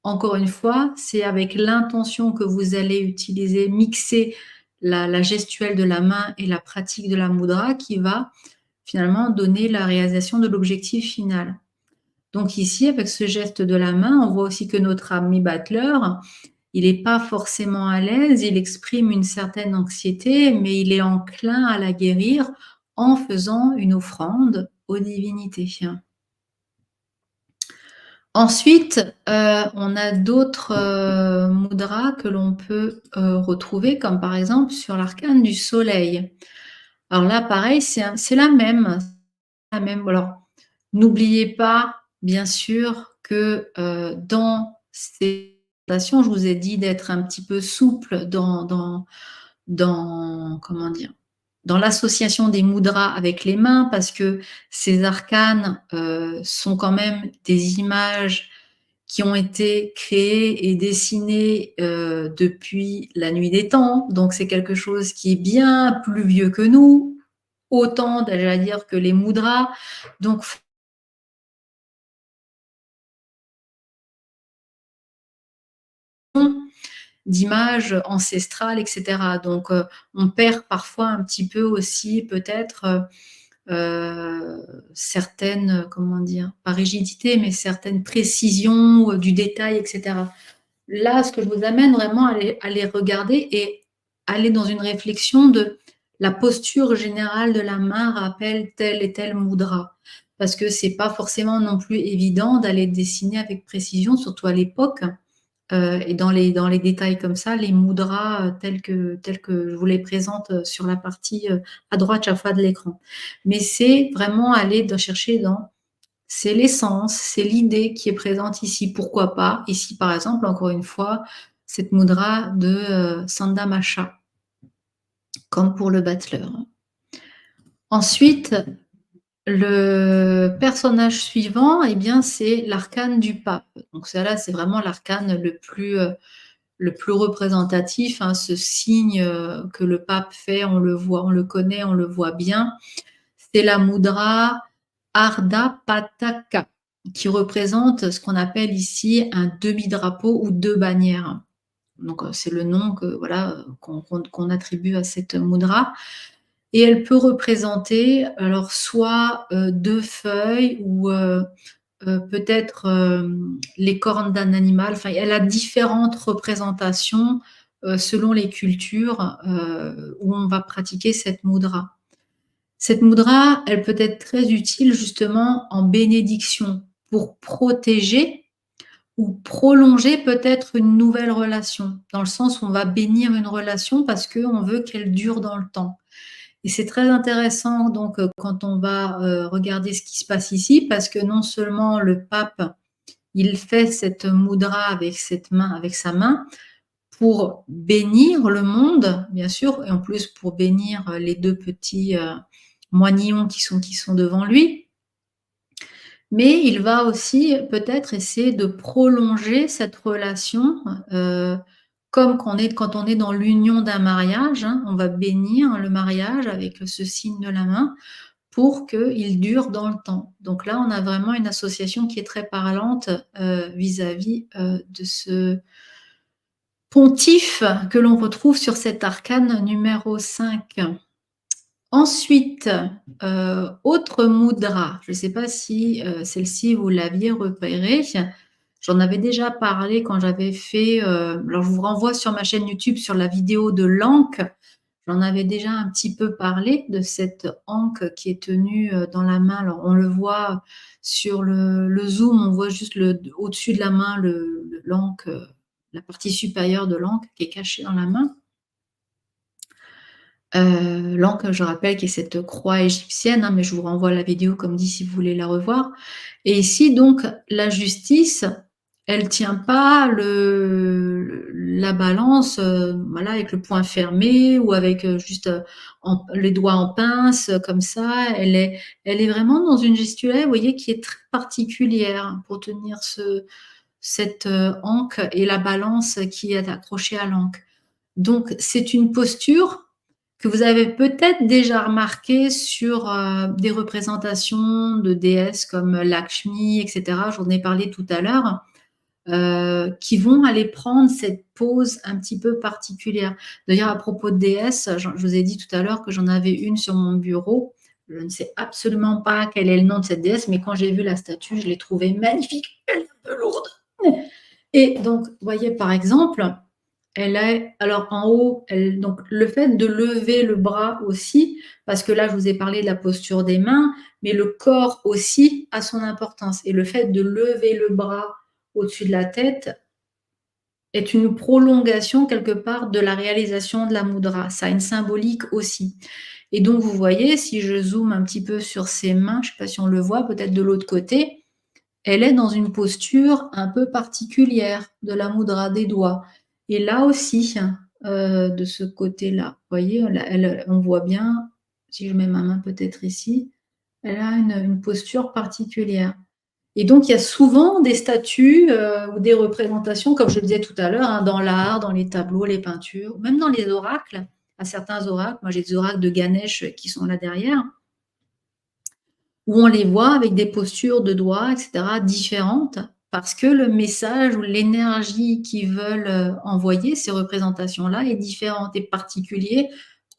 Encore une fois, c'est avec l'intention que vous allez utiliser, mixer la gestuelle de la main et la pratique de la mudra qui va finalement donner la réalisation de l'objectif final. Donc ici, avec ce geste de la main, on voit aussi que notre ami battleur, il n'est pas forcément à l'aise, il exprime une certaine anxiété, mais il est enclin à la guérir en faisant une offrande aux divinités. Ensuite, on a d'autres mudras que l'on peut retrouver, comme par exemple sur l'arcane du soleil. Alors là, pareil, c'est la même. Alors, n'oubliez pas, bien sûr, que dans ces présentations, je vous ai dit d'être un petit peu souple comment dire, dans l'association des mudras avec les mains, parce que ces arcanes sont quand même des images qui ont été créées et dessinées depuis la nuit des temps. Donc c'est quelque chose qui est bien plus vieux que nous, autant, j'allais dire, que les mudras. Donc d'images ancestrales, etc. Donc, on perd parfois un petit peu aussi peut-être certaines, comment dire, pas rigidité, mais certaines précisions du détail, etc. Là, ce que je vous amène vraiment à les regarder et aller dans une réflexion de la posture générale de la main rappelle tel et tel mudra. Parce que c'est pas forcément non plus évident d'aller dessiner avec précision, surtout à l'époque. Et dans les détails comme ça, les mudras tels que je vous les présente sur la partie à droite chaque fois de l'écran. Mais c'est vraiment aller chercher c'est l'essence, c'est l'idée qui est présente ici. Pourquoi pas ici, par exemple, encore une fois, cette mudra de Sandamacha, comme pour le battleur. Ensuite, le personnage suivant, eh bien, c'est l'arcane du pape. Donc ça là, c'est vraiment l'arcane le plus représentatif, hein, ce signe que le pape fait, on le voit, on le connaît, on le voit bien. C'est la mudra Ardha Pataka, qui représente ce qu'on appelle ici un demi-drapeau ou deux bannières. Donc c'est le nom que voilà qu'on attribue à cette mudra. Et elle peut représenter alors soit deux feuilles ou peut-être les cornes d'un animal. Enfin, elle a différentes représentations selon les cultures où on va pratiquer cette mudra. Cette mudra, elle peut être très utile justement en bénédiction pour protéger ou prolonger peut-être une nouvelle relation, dans le sens où on va bénir une relation parce qu'on veut qu'elle dure dans le temps. Et c'est très intéressant donc quand on va regarder ce qui se passe ici, parce que non seulement le pape, il fait cette mudra avec cette main, avec sa main, pour bénir le monde, bien sûr, et en plus pour bénir les deux petits moignons qui sont devant lui. Mais il va aussi peut-être essayer de prolonger cette relation comme comme quand on est dans l'union d'un mariage, hein, on va bénir le mariage avec ce signe de la main pour qu'il dure dans le temps. Donc là, on a vraiment une association qui est très parlante vis-à-vis de ce pontife que l'on retrouve sur cet arcane numéro 5. Ensuite, autre mudra, je ne sais pas si celle-ci vous l'aviez repérée. J'en avais déjà parlé quand j'avais fait, alors je vous renvoie sur ma chaîne YouTube sur la vidéo de l'Ankh. J'en avais déjà un petit peu parlé de cette Ankh qui est tenue dans la main. Alors on le voit sur le zoom, on voit juste au-dessus de la main l'Ankh, la partie supérieure de l'Ankh qui est cachée dans la main. L'Ankh, je rappelle, qui est cette croix égyptienne, hein, mais je vous renvoie à la vidéo comme dit si vous voulez la revoir. Et ici donc la justice, elle tient pas la balance voilà, avec le poing fermé ou avec juste les doigts en pince comme ça. Elle est vraiment dans une gestuelle, vous voyez, qui est très particulière pour tenir cette ankh et la balance qui est accrochée à l'ankh. Donc c'est une posture que vous avez peut-être déjà remarqué sur des représentations de déesses comme Lakshmi, etc. J'en ai parlé tout à l'heure. Qui vont aller prendre cette pose un petit peu particulière. D'ailleurs, à propos de déesse, je vous ai dit tout à l'heure que j'en avais une sur mon bureau. Je ne sais absolument pas quel est le nom de cette déesse, mais quand j'ai vu la statue, je l'ai trouvée magnifique. Elle est un peu lourde. Et donc, vous voyez, par exemple, elle est, alors en haut, donc le fait de lever le bras aussi, parce que là, je vous ai parlé de la posture des mains, mais le corps aussi a son importance. Et le fait de lever le bras au-dessus de la tête est une prolongation quelque part de la réalisation de la mudra. Ça a une symbolique aussi. Et donc, vous voyez, si je zoome un petit peu sur ses mains, je ne sais pas si on le voit, peut-être de l'autre côté, elle est dans une posture un peu particulière de la mudra des doigts. Et là aussi, de ce côté-là, vous voyez, on voit bien, si je mets ma main peut-être ici, elle a une posture particulière. Et donc, il y a souvent des statues ou des représentations, comme je le disais tout à l'heure, hein, dans l'art, dans les tableaux, les peintures, même dans les oracles, à certains oracles. Moi, j'ai des oracles de Ganesh qui sont là derrière, où on les voit avec des postures de doigts, etc., différentes, parce que le message ou l'énergie qu'ils veulent envoyer, ces représentations-là, est différente et particulier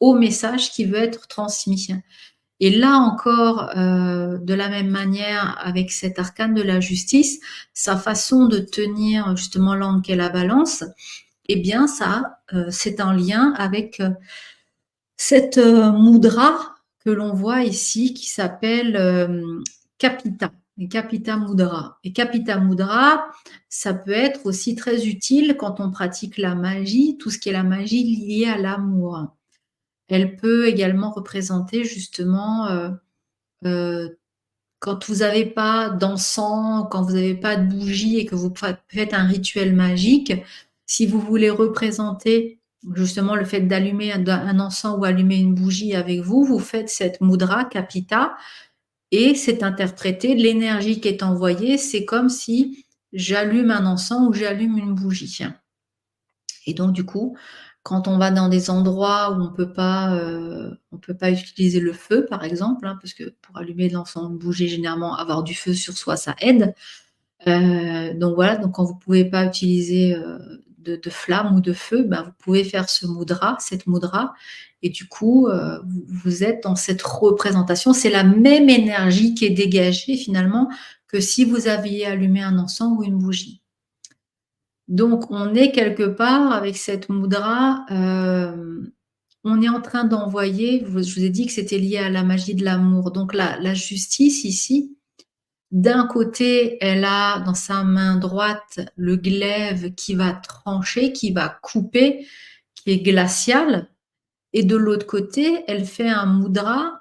au message qui veut être transmis. Et là encore, de la même manière, avec cet arcane de la justice, sa façon de tenir justement l'angle qu'est la balance, eh bien ça, c'est en lien avec cette mudra que l'on voit ici, qui s'appelle Kapita, et Kapita Mudra. Et Kapita Mudra, ça peut être aussi très utile quand on pratique la magie, tout ce qui est la magie liée à l'amour. Elle peut également représenter justement quand vous n'avez pas d'encens, quand vous n'avez pas de bougie et que vous faites un rituel magique, si vous voulez représenter justement le fait d'allumer un encens ou allumer une bougie avec vous, vous faites cette mudra kapita et c'est interprété, l'énergie qui est envoyée, c'est comme si j'allume un encens ou j'allume une bougie. Et donc du coup, quand on va dans des endroits où on peut pas utiliser le feu, par exemple, hein, parce que pour allumer de l'encens, une bougie, généralement, avoir du feu sur soi, ça aide. Donc voilà, donc quand vous pouvez pas utiliser de flamme ou de feu, ben, vous pouvez faire cette mudra, et du coup, vous êtes dans cette représentation. C'est la même énergie qui est dégagée finalement que si vous aviez allumé un encens ou une bougie. Donc, on est quelque part avec cette mudra, on est en train d'envoyer, je vous ai dit que c'était lié à la magie de l'amour. Donc, la justice ici, d'un côté, elle a dans sa main droite le glaive qui va trancher, qui va couper, qui est glacial. Et de l'autre côté, elle fait un mudra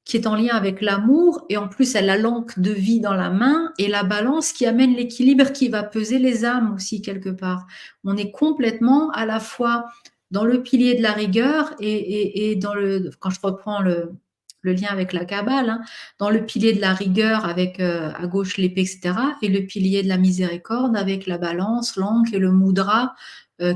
qui est en lien avec l'amour, et en plus elle a l'encre de vie dans la main et la balance qui amène l'équilibre, qui va peser les âmes aussi quelque part. On est complètement à la fois dans le pilier de la rigueur et dans quand je reprends le lien avec la Kabbale, hein, dans le pilier de la rigueur avec à gauche l'épée, etc., et le pilier de la miséricorde avec la balance, l'encre et le mudra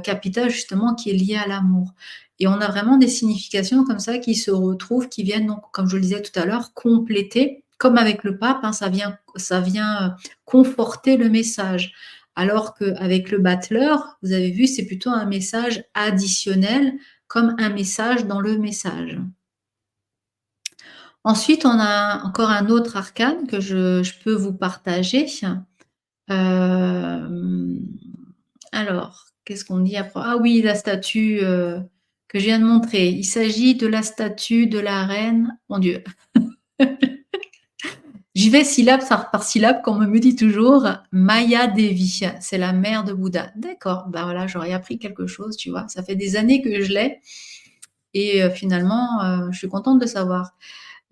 capital justement qui est lié à l'amour. Et on a vraiment des significations comme ça qui se retrouvent, qui viennent donc, comme je le disais tout à l'heure, compléter, comme avec le pape, hein, ça vient conforter le message. Alors qu'avec le battleur, vous avez vu, c'est plutôt un message additionnel, comme un message dans le message. Ensuite, on a encore un autre arcane que je peux vous partager. Hem, alors, qu'est-ce qu'on dit après? Ah oui, la statue, que je viens de montrer. Il s'agit de la statue de la reine mon Dieu, j'y vais syllabe par syllabe, comme on me dit toujours, Maya Devi, c'est la mère de Bouddha. D'accord, bah, voilà, j'aurais appris quelque chose, tu vois? Ça fait des années que je l'ai et finalement, je suis contente de savoir.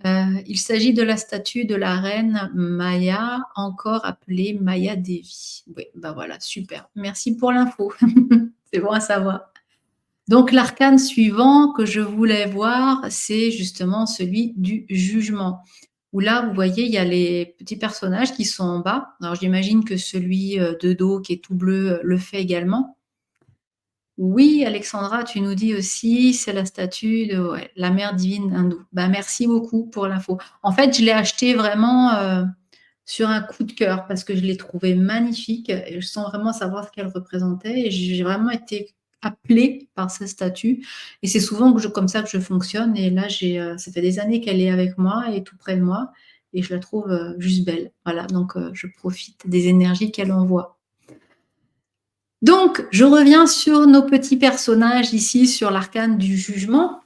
Il s'agit de la statue de la reine Maya, encore appelée Maya Devi. Oui, bah, voilà, super. Merci pour l'info. C'est bon à savoir. Donc l'arcane suivant que je voulais voir, c'est justement celui du jugement. Où là, vous voyez, il y a les petits personnages qui sont en bas. Alors j'imagine que celui, de dos qui est tout bleu, le fait également. Oui, Alexandra, tu nous dis aussi, c'est la statue de ouais, la mère divine hindoue. Bah, merci beaucoup pour l'info. En fait, je l'ai acheté vraiment, sur un coup de cœur parce que je l'ai trouvée magnifique et je sens vraiment savoir ce qu'elle représentait et j'ai vraiment été appelée par cette statue et c'est souvent comme ça que je fonctionne et là, ça fait des années qu'elle est avec moi et tout près de moi et je la trouve, juste belle. Voilà, donc je profite des énergies qu'elle envoie. Donc, je reviens sur nos petits personnages ici sur l'arcane du jugement,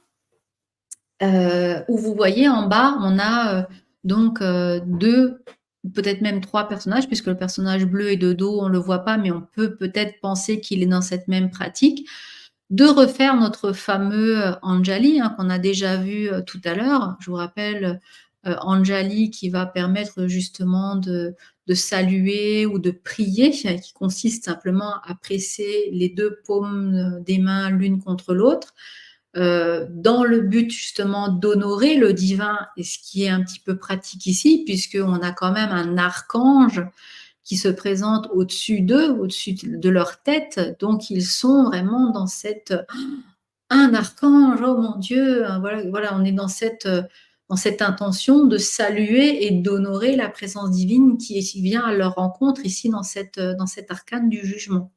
où vous voyez en bas, on a donc 2, peut-être même 3 personnages, puisque le personnage bleu et de dos, on ne le voit pas, mais on peut peut-être penser qu'il est dans cette même pratique, de refaire notre fameux Anjali, hein, qu'on a déjà vu tout à l'heure. Je vous rappelle Anjali qui va permettre justement de saluer ou de prier, qui consiste simplement à presser les deux paumes des mains l'une contre l'autre, dans le but justement d'honorer le divin, et ce qui est un petit peu pratique ici, puisqu'on a quand même un archange qui se présente au-dessus d'eux, au-dessus de leur tête, donc ils sont vraiment dans cette un archange, oh mon Dieu, voilà, voilà, on est dans cette intention de saluer et d'honorer la présence divine qui vient à leur rencontre ici dans cet arcane du jugement.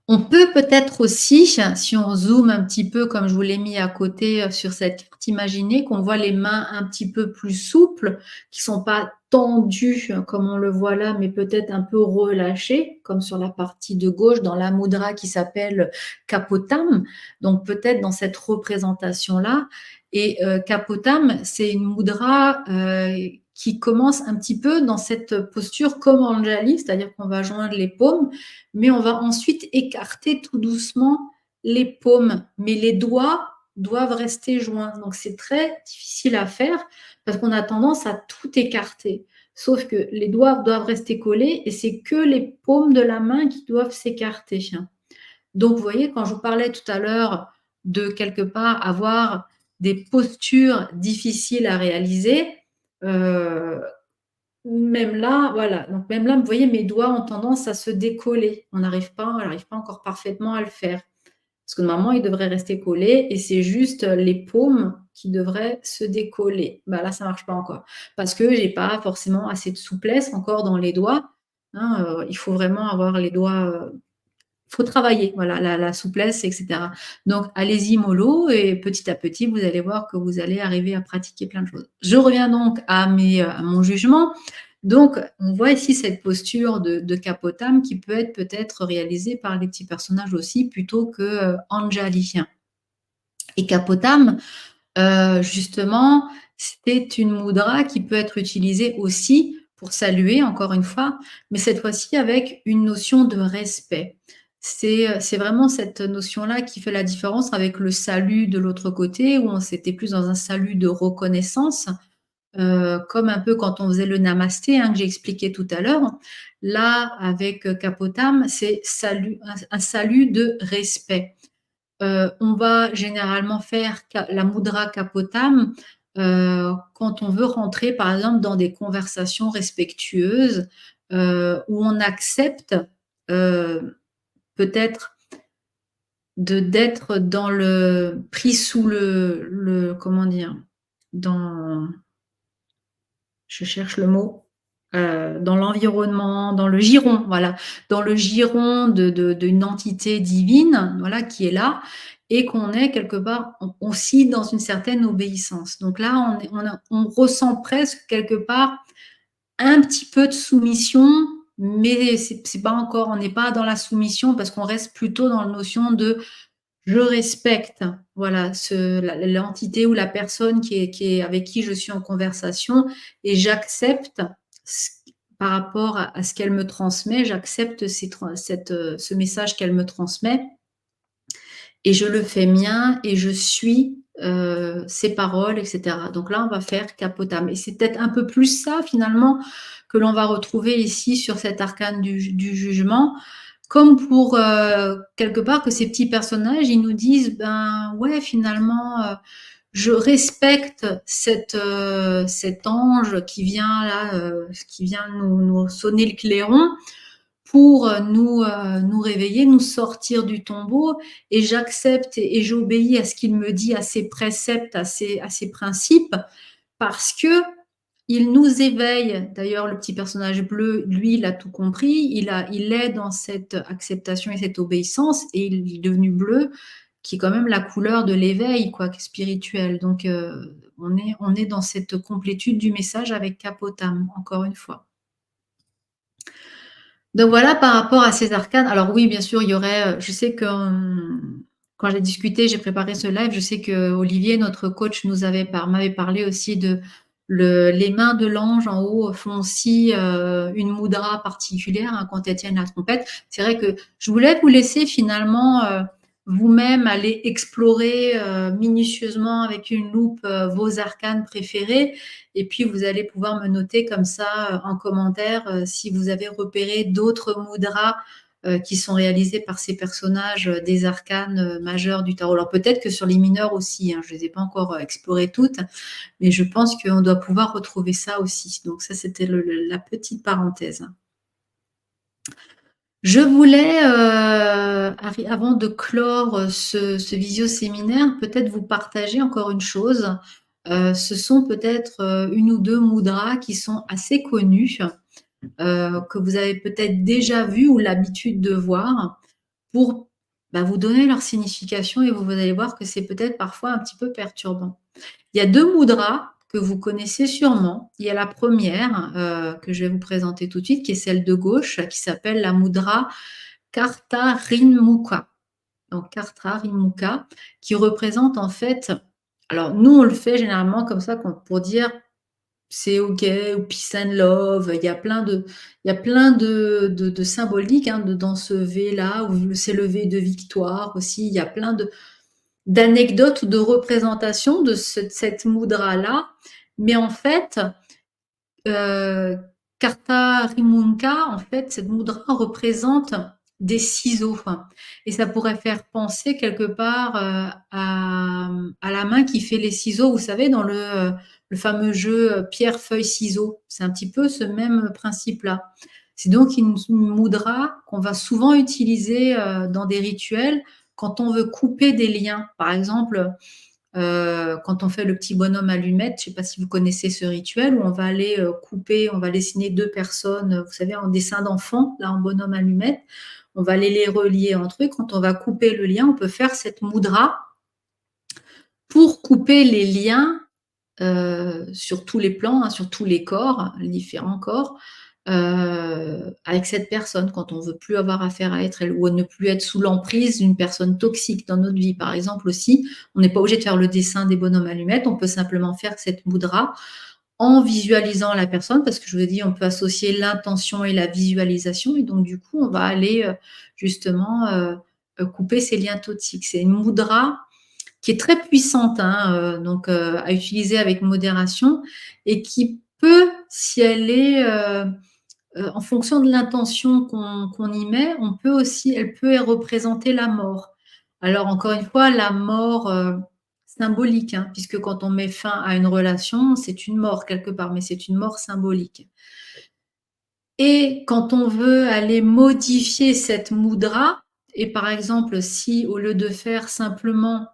On peut peut-être aussi, si on zoome un petit peu comme je vous l'ai mis à côté, sur cette carte, imaginer qu'on voit les mains un petit peu plus souples, qui sont pas tendues, comme on le voit là, mais peut-être un peu relâchées, comme sur la partie de gauche dans la mudra qui s'appelle Kapotam. Donc peut-être dans cette représentation-là et Kapotam, c'est une mudra, qui commence un petit peu dans cette posture comme Anjali, c'est-à-dire qu'on va joindre les paumes mais on va ensuite écarter tout doucement les paumes, mais les doigts doivent rester joints. Donc c'est très difficile à faire parce qu'on a tendance à tout écarter. Sauf que les doigts doivent rester collés et c'est que les paumes de la main qui doivent s'écarter. Donc vous voyez, quand je vous parlais tout à l'heure de quelque part avoir des postures difficiles à réaliser, euh, même là, voilà, donc même là, vous voyez, mes doigts ont tendance à se décoller. On n'arrive pas encore parfaitement à le faire. Parce que normalement, ils devraient rester collés et c'est juste les paumes qui devraient se décoller. Bah là, ça marche pas encore. Parce que j'ai pas forcément assez de souplesse encore dans les doigts, hein, il faut vraiment avoir les doigts, faut travailler, voilà, la souplesse et cetera. Donc allez-y mollo et petit à petit, vous allez voir que vous allez arriver à pratiquer plein de choses. Je reviens donc à mon jugement. Donc on voit ici cette posture de Capotam qui peut être peut-être réalisée par les petits personnages aussi plutôt que, Anjali. Et Capotam, justement, c'est une mudra qui peut être utilisée aussi pour saluer, encore une fois, mais cette fois-ci avec une notion de respect. C'est vraiment cette notion-là qui fait la différence avec le salut de l'autre côté, où on s'était plus dans un salut de reconnaissance, comme un peu quand on faisait le namasté, hein, que j'ai expliqué tout à l'heure. Là, avec Capotam, c'est un salut de respect. On va généralement faire la mudra Kapotam quand on veut rentrer, par exemple, dans des conversations respectueuses où on accepte, heu, peut-être d'être dans le pris sous le comment dire? Dans je cherche le mot, dans l'environnement, dans le giron, voilà, dans le giron d'une entité divine, voilà, qui est là et qu'on est quelque part aussi dans une certaine obéissance. Donc là, on ressent presque quelque part un petit peu de soumission, mais c'est pas encore on n'est pas dans la soumission parce qu'on reste plutôt dans la notion de je respecte, voilà, l'entité ou la personne qui est avec qui je suis en conversation et j'accepte ce par rapport à ce qu'elle me transmet, j'accepte ce message qu'elle me transmet et je le fais mien et je suis, ses paroles et cetera. Donc là, on va faire capotam et c'est peut-être un peu plus ça finalement que l'on va retrouver ici sur cet arcane du jugement, comme pour, quelque part que ces petits personnages, ils nous disent: «Ben, ouais, finalement, je respecte cet ange qui vient là, qui vient nous sonner le clairon pour, nous réveiller, nous sortir du tombeau et j'accepte et j'obéis à ce qu'il me dit, à ses préceptes, à ses principes parce qu'il nous éveille. D'ailleurs, le petit personnage bleu, lui, il a tout compris. Il est dans cette acceptation et cette obéissance et il est devenu bleu, qui est quand même la couleur de l'éveil, quoi, qui est spirituel. Donc, on est dans cette complétude du message avec Capotam, encore une fois. Donc voilà par rapport à ces arcanes. Alors oui, bien sûr, il y aurait, je sais que, quand j'ai discuté, j'ai préparé ce live, je sais que Olivier, notre coach, m'avait parlé aussi de les mains de l'ange en haut font aussi, une moudra particulière, hein, quand elles tiennent la trompette. C'est vrai que je voulais vous laisser finalement, vous-même aller explorer, minutieusement avec une loupe, vos arcanes préférés et puis vous allez pouvoir me noter comme ça, en commentaire, si vous avez repéré d'autres mudras, qui sont réalisés par ces personnages, des arcanes, majeurs du tarot. Alors peut-être que sur les mineurs aussi, hein, je ne les ai pas encore, explorées toutes, mais je pense qu'on doit pouvoir retrouver ça aussi. Donc ça, c'était la petite parenthèse. Je voulais, avant de clore, ce visio-séminaire, peut-être vous partager encore une chose. Ce sont peut-être, 1 ou 2 mudras qui sont assez connus, que vous avez peut-être déjà vus ou l'habitude de voir pour, bah, vous donner leur signification et vous allez voir que c'est peut-être parfois un petit peu perturbant. Il y a 2 mudras que vous connaissez sûrement. Il y a la première, que je vais vous présenter tout de suite, qui est celle de gauche, qui s'appelle la mudra Kartarimukha. Donc Kartarimukha, qui représente en fait alors nous, on le fait généralement comme ça pour dire: «C'est OK» ou «Peace and love». Il y a plein de symboliques, hein, dans ce V là, ou c'est le V de victoire aussi. Il y a plein d'anecdotes ou de représentations de cette mudra-là. Mais en fait, Kartarimunka, en fait, cette mudra représente des ciseaux. Et ça pourrait faire penser quelque part à la main qui fait les ciseaux. Vous savez, dans le fameux jeu pierre, feuille, ciseaux. C'est un petit peu ce même principe-là. C'est donc une mudra qu'on va souvent utiliser dans des rituels quand on veut couper des liens. Par exemple, quand on fait le petit bonhomme allumette, je ne sais pas si vous connaissez ce rituel où on va aller couper, on va dessiner 2 personnes, vous savez, en dessin d'enfant, là en bonhomme allumette, on va aller les relier entre eux. Quand on va couper le lien, on peut faire cette mudra pour couper les liens sur tous les plans, hein, sur tous les corps, les différents corps, avec cette personne, quand on veut plus avoir affaire à être elle ou ne plus être sous l'emprise d'une personne toxique dans notre vie. Par exemple aussi, on n'est pas obligé de faire le dessin des bonhommes allumettes, on peut simplement faire cette mudra en visualisant la personne, parce que je vous ai dit, on peut associer l'intention et la visualisation et donc du coup, on va aller, justement, couper ces liens toxiques. C'est une mudra qui est très puissante, hein, donc à utiliser avec modération et qui peut, si elle est, en fonction de l'intention qu'on y met, elle peut représenter la mort. Alors encore une fois, la mort, symbolique, hein, puisque quand on met fin à une relation, c'est une mort quelque part, mais c'est une mort symbolique. Et quand on veut aller modifier cette mudra, Et par exemple, si au lieu de faire simplement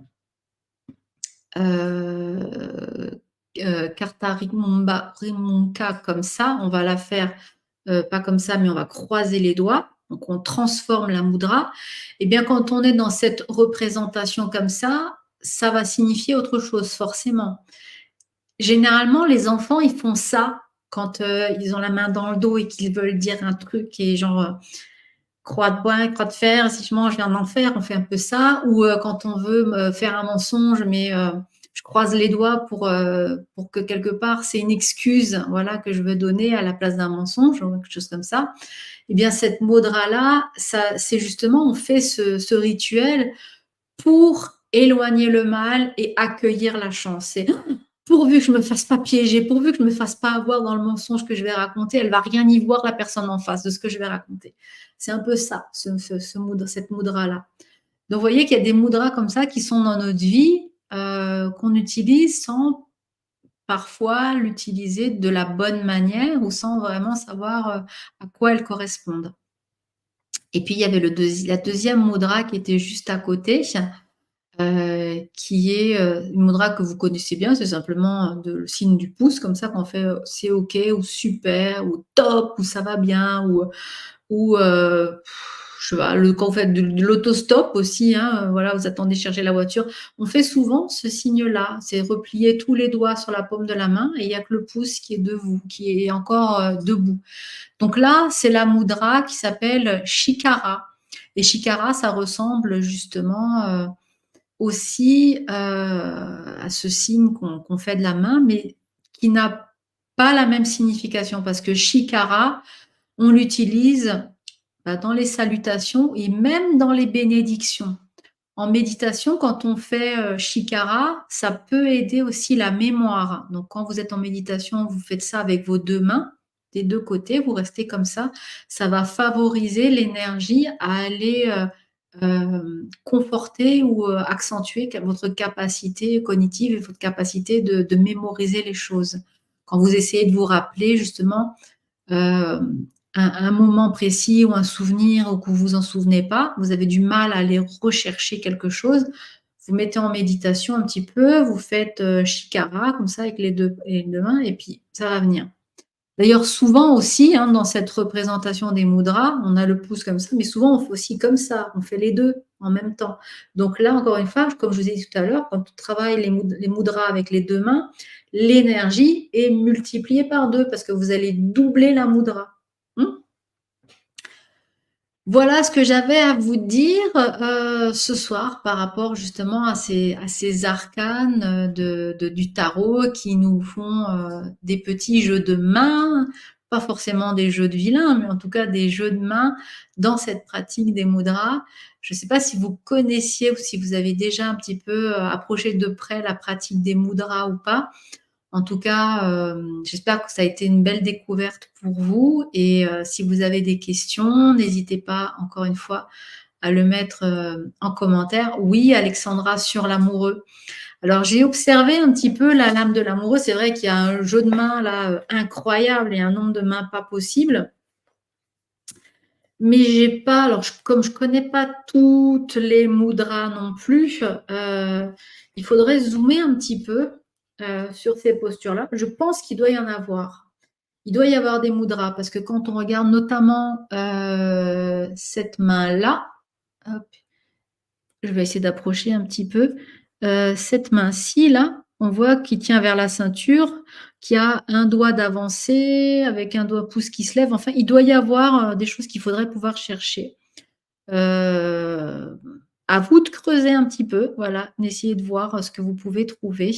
Heu Karta Rimonka comme ça, on va la faire, pas comme ça, mais on va croiser les doigts, donc on transforme la mudra. Et bien, quand on est dans cette représentation comme ça va signifier autre chose forcément. Généralement, les enfants, ils font ça quand, ils ont la main dans le dos et qu'ils veulent dire un truc et genre, croix de bois, croix de fer, si je mange, viens d'en faire, on fait un peu ça. Ou quand on veut me faire un mensonge, mais je croise les doigts pour que quelque part, c'est une excuse, voilà, que je veux donner à la place d'un mensonge ou quelque chose comme ça. Eh bien, cette mudra-là, ça, c'est justement, on fait ce rituel pour éloigner le mal et accueillir la chance. C'est pourvu que je me fasse pas piéger, pourvu que je me fasse pas avoir dans le mensonge que je vais raconter, elle va rien y voir la personne en face de ce que je vais raconter. C'est un peu ça, cette mudra-là. Donc, vous voyez qu'il y a des mudras comme ça qui sont dans notre vie, qu'on utilise sans parfois l'utiliser de la bonne manière ou sans vraiment savoir à quoi elles correspondent. Et puis, il y avait la deuxième mudra qui était juste à côté, qui est une mudra que vous connaissez bien, c'est simplement le signe du pouce, comme ça, qu'on fait c'est OK ou super ou top ou ça va bien ou je sais pas, quand vous faites de l'autostop aussi, hein, voilà, vous attendez chercher la voiture. On fait souvent ce signe-là, c'est replier tous les doigts sur la paume de la main et il n'y a que le pouce qui est debout, qui est encore debout. Donc là, c'est la mudra qui s'appelle Shikara. Et Shikara, ça ressemble justement aussi à ce signe qu'on fait de la main, mais qui n'a pas la même signification parce que Shikara, on l'utilise dans les salutations et même dans les bénédictions. En méditation, quand on fait Shikara, ça peut aider aussi la mémoire. Donc, quand vous êtes en méditation, vous faites ça avec vos deux mains, des deux côtés, vous restez comme ça. Ça va favoriser l'énergie à aller conforter ou accentuer votre capacité cognitive et votre capacité de mémoriser les choses. Quand vous essayez de vous rappeler justement un moment précis ou un souvenir ou que vous vous en souvenez pas, vous avez du mal à aller rechercher quelque chose, vous mettez en méditation un petit peu, vous faites Shikara comme ça avec les deux mains et puis ça va venir. D'ailleurs, souvent aussi, hein, dans cette représentation des mudras, on a le pouce comme ça, mais souvent on fait aussi comme ça, on fait les deux en même temps. Donc là, encore une fois, comme je vous ai dit tout à l'heure, quand on travaille les mudras avec les deux mains, l'énergie est multipliée par deux parce que vous allez doubler la mudra. Voilà ce que j'avais à vous dire ce soir par rapport justement à ces arcanes du tarot qui nous font des petits jeux de main, pas forcément des jeux de vilains, mais en tout cas des jeux de main dans cette pratique des mudras. Je ne sais pas si vous connaissiez ou si vous avez déjà un petit peu approché de près la pratique des mudras ou pas. En tout cas, j'espère que ça a été une belle découverte pour vous et si vous avez des questions, n'hésitez pas encore une fois à le mettre en commentaire. Oui, Alexandra, sur l'amoureux. Alors, j'ai observé un petit peu la lame de l'amoureux. C'est vrai qu'il y a un jeu de mains là incroyable et un nombre de mains pas possible. Mais j'ai pas, alors comme je connais pas toutes les mudras non plus, il faudrait zoomer un petit peu sur ces postures-là. Je pense qu'il doit y en avoir. Il doit y avoir des mudras parce que quand on regarde notamment cette main-là, hop, je vais essayer d'approcher un petit peu. Cette main-ci, là, on voit qu'il tient vers la ceinture, qu'il y a un doigt d'avancée avec un doigt pouce qui se lève. Enfin, il doit y avoir des choses qu'il faudrait pouvoir chercher. À vous de creuser un petit peu, voilà, d'essayer de voir ce que vous pouvez trouver.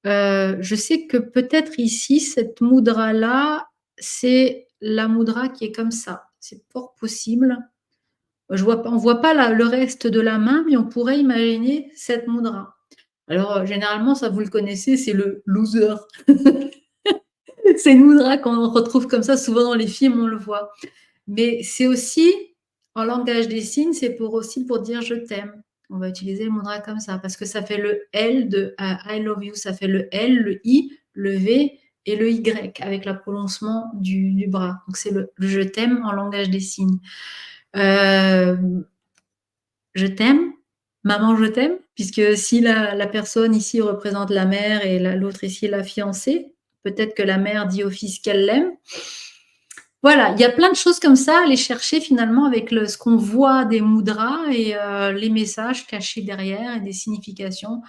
Je sais que peut-être ici, cette mudra-là, c'est la mudra qui est comme ça. C'est fort possible. On voit pas le reste de la main, mais on pourrait imaginer cette mudra. Alors, généralement, ça vous le connaissez, c'est le loser. C'est une mudra qu'on retrouve comme ça, souvent dans les films, on le voit. Mais c'est aussi, en langage des signes, c'est aussi pour dire je t'aime. On va utiliser le mudra comme ça, parce que ça fait le L de I love you, ça fait le L, le I, le V et le Y avec le prononcement du bras. Donc c'est le je t'aime en langage des signes. je t'aime, maman, je t'aime, puisque si la personne ici représente la mère et l'autre ici la fiancée, peut-être que la mère dit au fils qu'elle l'aime. Voilà, il y a plein de choses comme ça à aller chercher finalement avec ce qu'on voit des mudras et les messages cachés derrière et des significations.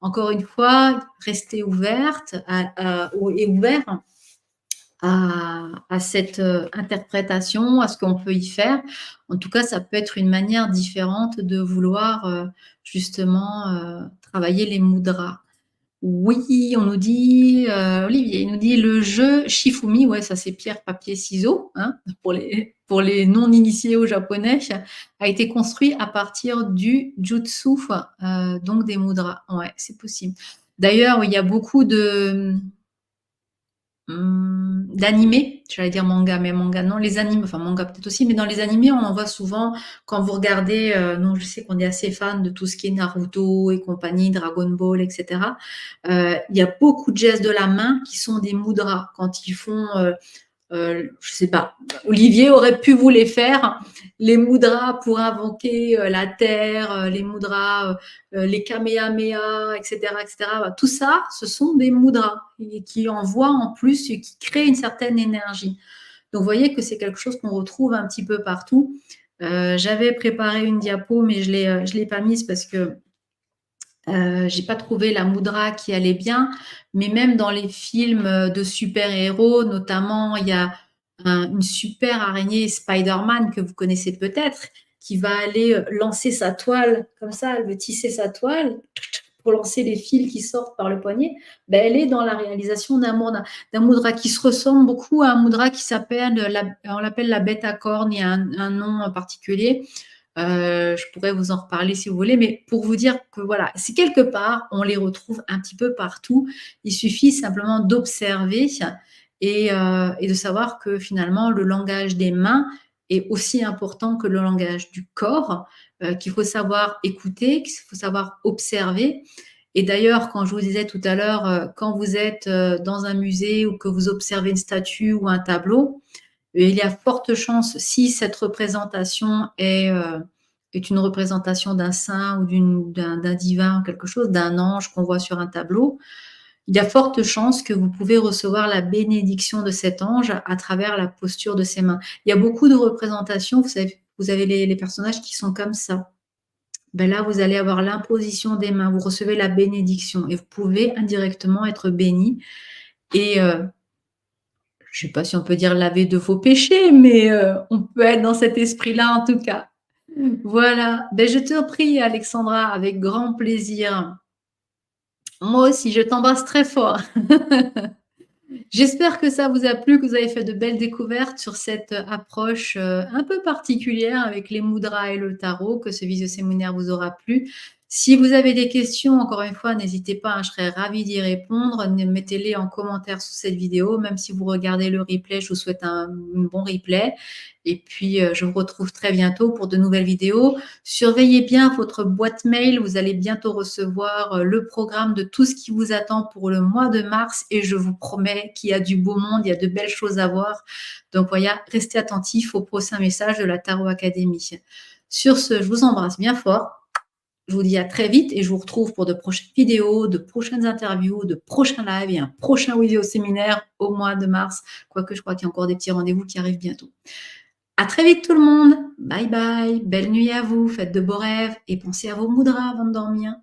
Encore une fois, restez ouverte et ouvert à cette interprétation, à ce qu'on peut y faire. En tout cas, ça peut être une manière différente de vouloir justement travailler les mudras. Oui, on nous dit, Olivier, il nous dit le jeu Shifumi, ouais, ça c'est pierre, papier, ciseaux, hein, pour les non-initiés au japonais, a été construit à partir du jutsu, donc des mudras. Ouais, c'est possible. D'ailleurs, il y a beaucoup d'animés, j'allais dire manga, mais manga non, les animes, enfin manga peut-être aussi, mais dans les animés, on en voit souvent quand vous regardez, non, je sais qu'on est assez fan de tout ce qui est Naruto et compagnie, Dragon Ball, etc. Il y a beaucoup de gestes de la main qui sont des mudras quand ils font je sais pas, Olivier aurait pu vous les faire, les mudras pour invoquer la terre, les mudras, les kamehameha, etc., etc. Bah, tout ça, ce sont des mudras qui envoient en plus, qui créent une certaine énergie. Donc, vous voyez que c'est quelque chose qu'on retrouve un petit peu partout. J'avais préparé une diapo, mais je l'ai pas mise parce que j'ai pas trouvé la mudra qui allait bien, mais même dans les films de super-héros, notamment, il y a une super araignée Spider-Man que vous connaissez peut-être, qui va aller lancer sa toile comme ça, elle veut tisser sa toile pour lancer les fils qui sortent par le poignet. Ben, elle est dans la réalisation d'un mudra qui se ressemble beaucoup à un mudra qui s'appelle, on l'appelle la bête à cornes, il y a un nom particulier. Je pourrais vous en reparler si vous voulez, mais pour vous dire que voilà, c'est quelque part, on les retrouve un petit peu partout. Il suffit simplement d'observer et de savoir que finalement, le langage des mains est aussi important que le langage du corps, qu'il faut savoir écouter, qu'il faut savoir observer. Et d'ailleurs, quand je vous disais tout à l'heure, quand vous êtes dans un musée ou que vous observez une statue ou un tableau, il y a forte chance, si cette représentation est une représentation d'un saint ou d'un divin, quelque chose, d'un ange qu'on voit sur un tableau, il y a forte chance que vous pouvez recevoir la bénédiction de cet ange à travers la posture de ses mains. Il y a beaucoup de représentations, vous avez les personnages qui sont comme ça. Ben là, vous allez avoir l'imposition des mains, vous recevez la bénédiction et vous pouvez indirectement être béni et je ne sais pas si on peut dire laver de vos péchés, mais on peut être dans cet esprit-là en tout cas. Voilà, ben, je te prie Alexandra, avec grand plaisir. Moi aussi, je t'embrasse très fort. J'espère que ça vous a plu, que vous avez fait de belles découvertes sur cette approche un peu particulière avec les mudras et le tarot, que ce visio-séminaire vous aura plu. Si vous avez des questions, encore une fois, n'hésitez pas, hein, je serais ravie d'y répondre. Mettez-les en commentaire sous cette vidéo. Même si vous regardez le replay, je vous souhaite un bon replay. Et puis, je vous retrouve très bientôt pour de nouvelles vidéos. Surveillez bien votre boîte mail. Vous allez bientôt recevoir le programme de tout ce qui vous attend pour le mois de mars. Et je vous promets qu'il y a du beau monde, il y a de belles choses à voir. Donc, voilà, restez attentifs au prochain message de la Tarot Academy. Sur ce, je vous embrasse bien fort. Je vous dis à très vite et je vous retrouve pour de prochaines vidéos, de prochaines interviews, de prochains lives et un prochain vidéo séminaire au mois de mars. Quoique je crois qu'il y a encore des petits rendez-vous qui arrivent bientôt. À très vite tout le monde. Bye bye. Belle nuit à vous. Faites de beaux rêves et pensez à vos mudras avant de dormir.